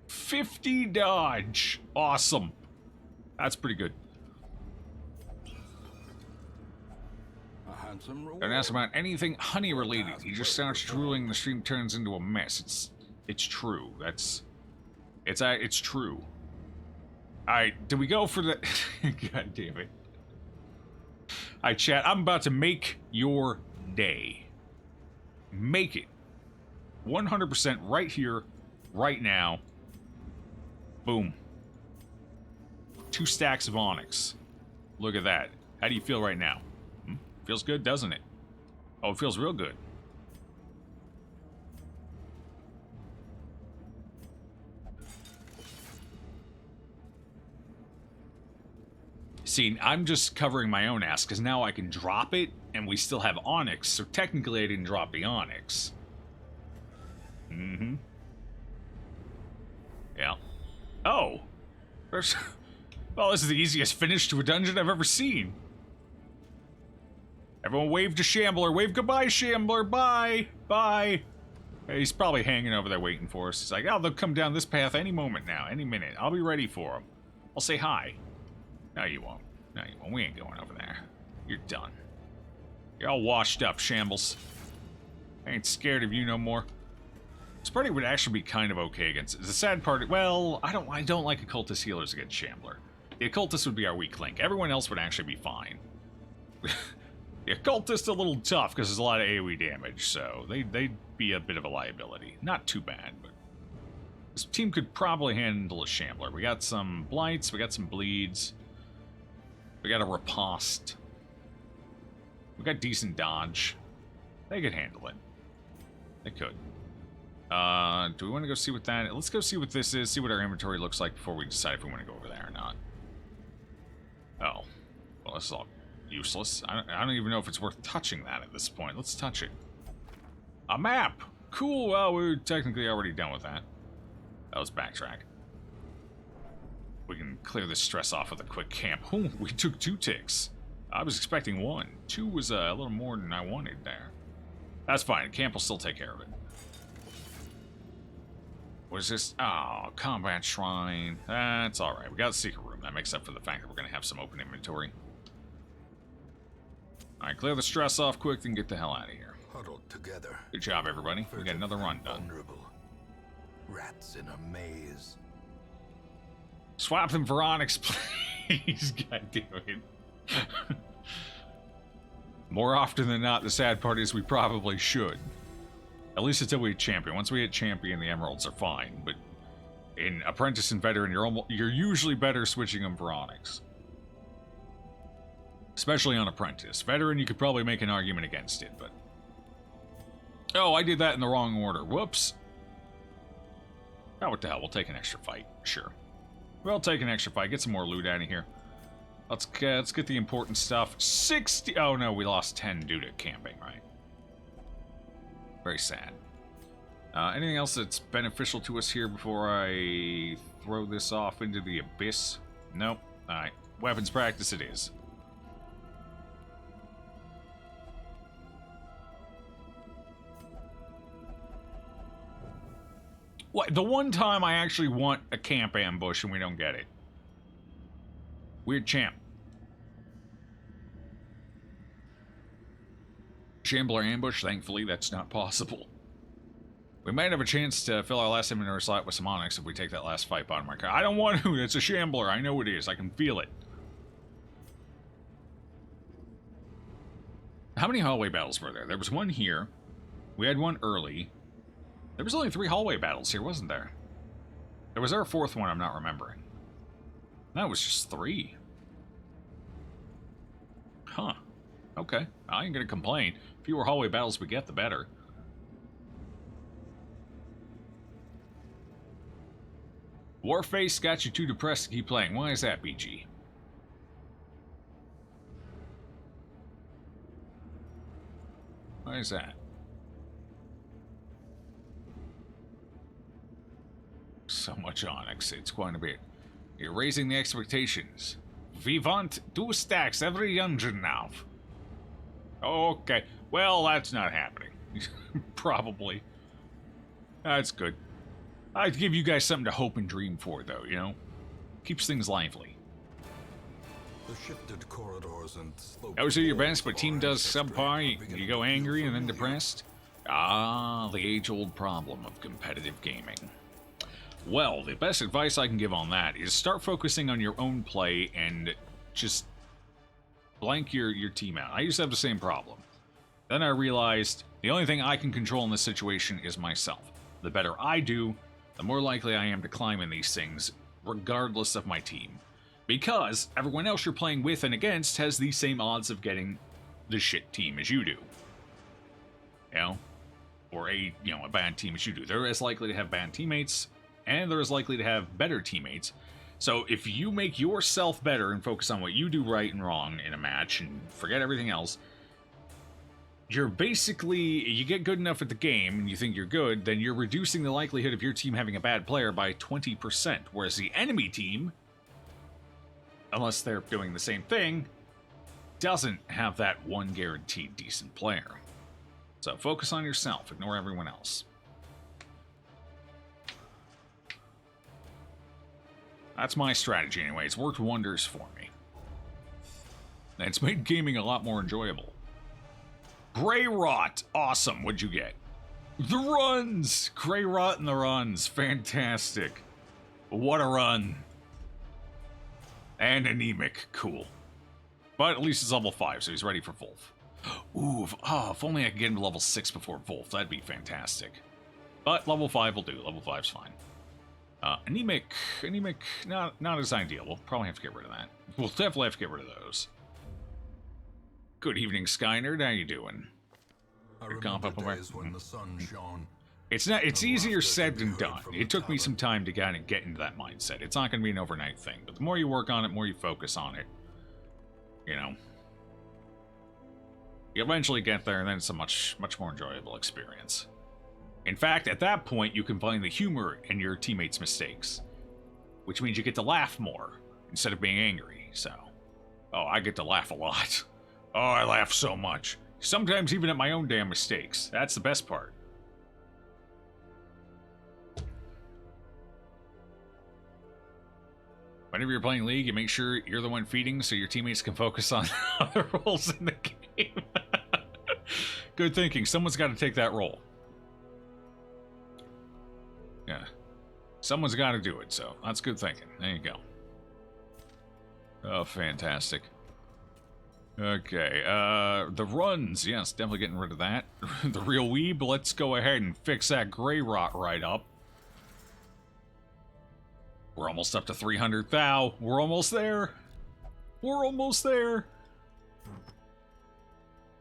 50 dodge. Awesome. That's pretty good. handsome reward. Don't ask about anything honey related. He just starts drooling, the stream turns into a mess. It's true. It's true. Alright, did we go for the... God damn it. Alright, chat, I'm about to make your day. Make it. 100% right here, right now. Boom. 2 stacks of onyx. Look at that. How do you feel right now? Feels good, doesn't it? Oh, it feels real good. See, I'm just covering my own ass, because now I can drop it, and we still have onyx, so technically I didn't drop the onyx. Mm-hmm. Yeah. Oh! There's... Well, this is the easiest finish to a dungeon I've ever seen. Everyone wave to Shambler. Wave goodbye, Shambler. Bye. Bye. He's probably hanging over there waiting for us. He's like, oh, they'll come down this path any moment now. Any minute. I'll be ready for them. I'll say hi. No, you won't. No, you won't. We ain't going over there. You're done. You're all washed up, Shambles. I ain't scared of you no more. This party would actually be kind of okay against it. The sad part, well, I don't like occultist healers against Shambler. The occultist would be our weak link. Everyone else would actually be fine. The occultist a little tough because there's a lot of AoE damage, so they'd be a bit of a liability. Not too bad, but this team could probably handle a Shambler. We got some blights, we got some bleeds, we got a riposte, we got decent dodge. They could handle it. They could. Do we want to go see what that... Let's go see what this is, see what our inventory looks like before we decide if we want to go over there or not. Oh. Well, this is all useless. I don't even know if it's worth touching that at this point. Let's touch it. A map! Cool, well, we're technically already done with that. Let's backtrack. We can clear this stress off with a quick camp. Oh, we took 2 ticks. I was expecting 1. 2 was a little more than I wanted there. That's fine. Camp will still take care of it. What is this? Oh, combat shrine. That's alright. We got a secret room. That makes up for the fact that we're going to have some open inventory. Alright, clear the stress off quick, then get the hell out of here. Huddled together. Good job, everybody. We got another run done. Vulnerable. Rats in a maze. Swap them for onyx, please. God damn it. More often than not, the sad part is we probably should. At least until we hit champion. Once we hit champion, the emeralds are fine. But in apprentice and veteran, you're usually better switching them for onyx. Especially on apprentice. Veteran, you could probably make an argument against it, but... Oh, I did that in the wrong order. Whoops. Oh, what the hell? We'll take an extra fight. Sure. We'll take an extra fight. Get some more loot out of here. Let's get the important stuff. 60... Oh, no, we lost 10 due to camping, right? Very sad. Anything else that's beneficial to us here before I throw this off into the abyss? Nope. Alright. Weapons practice it is. What? The one time I actually want a camp ambush and we don't get it. Weird champ. Shambler ambush, thankfully, that's not possible. We might have a chance to fill our last inventory slot with some onyx if we take that last fight bottom right. I don't want to, it's a Shambler, I know it is, I can feel it. How many hallway battles were there? There was one here. We had one early. There was only 3 hallway battles here, wasn't there? There was there a 4th one I'm not remembering. No, it was just 3. Huh. Okay. I ain't gonna complain. Fewer hallway battles we get, the better. Warface got you too depressed to keep playing. Why is that, BG? Why is that? So much onyx, it's going to be... You're raising the expectations. We want 2 stacks every dungeon now. Okay, well, that's not happening. Probably. That's good. I'd give you guys something to hope and dream for, though, you know? Keeps things lively. The shifted corridors and slopes. Always do your best, but team does subpar. You go angry and then depressed. Ah, the age-old problem of competitive gaming. Well, the best advice I can give on that is start focusing on your own play and just blank your team out. I used to have the same problem. Then I realized the only thing I can control in this situation is myself. The better I do, the more likely I am to climb in these things, regardless of my team. Because everyone else you're playing with and against has the same odds of getting the shit team as you do. You know? Or a bad team as you do. They're as likely to have bad teammates, and they're as likely to have better teammates. So if you make yourself better and focus on what you do right and wrong in a match and forget everything else, you're basically, you get good enough at the game and you think you're good, then you're reducing the likelihood of your team having a bad player by 20%, whereas the enemy team, unless they're doing the same thing, doesn't have that one guaranteed decent player. So focus on yourself, ignore everyone else. That's my strategy anyway. It's worked wonders for me. And it's made gaming a lot more enjoyable. Grey Rot. Awesome. What'd you get? The runs. Grey Rot and the runs. Fantastic. What a run. And anemic. Cool. But at least it's level 5, so he's ready for Wolf. Ooh, if only I could get him to level 6 before Wolf. That'd be fantastic. But level 5 will do. Level 5's fine. Anemic, not as ideal. We'll probably have to get rid of that. We'll definitely have to get rid of those. Good evening, Skynerd. How you doing? I remember days when the sun shone. It's easier said than done. It took me some time to kind of get into that mindset. It's not going to be an overnight thing, but the more you work on it, the more you focus on it, you know, you eventually get there, and then it's a much more enjoyable experience. In fact, at that point, you can find the humor in your teammates' mistakes, which means you get to laugh more instead of being angry. So, I get to laugh a lot. Oh, I laugh so much. Sometimes even at my own damn mistakes. That's the best part. Whenever you're playing League, you make sure you're the one feeding so your teammates can focus on other roles in the game. Good thinking. Someone's got to take that role. Yeah. Someone's got to do it, so that's good thinking. There you go. Oh, fantastic. Okay, the runs. Yes, definitely getting rid of that. The real weeb. Let's go ahead and fix that Grey Rot right up. We're almost up to 300 thou. We're almost there. We're almost there.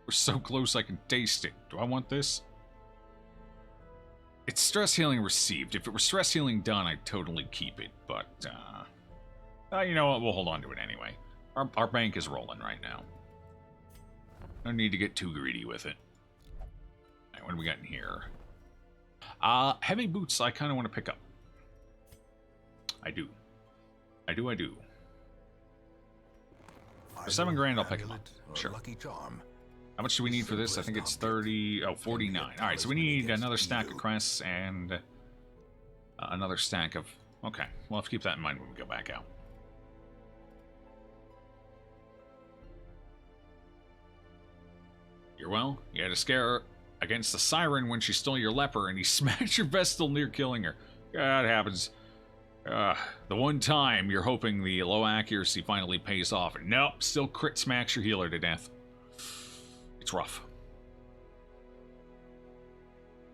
We're so close I can taste it. Do I want this? It's stress healing received. If it were stress healing done, I'd totally keep it. But, you know what? We'll hold on to it anyway. Our bank is rolling right now. No need to get too greedy with it. Alright, what do we got in here? Heavy boots I kind of want to pick up. I do. For 7 grand, I'll pick them up. Sure. Lucky charm. How much do we need for this? I think it's 49. Alright, so we need another stack of crests and another stack of... Okay, we'll have to keep that in mind when we go back out. You're well? You had to scare her against the siren when she stole your leper and he smashed your Vestal near killing her. Yeah, it happens. The one time you're hoping the low accuracy finally pays off. Nope, still crit smacks your healer to death. It's rough.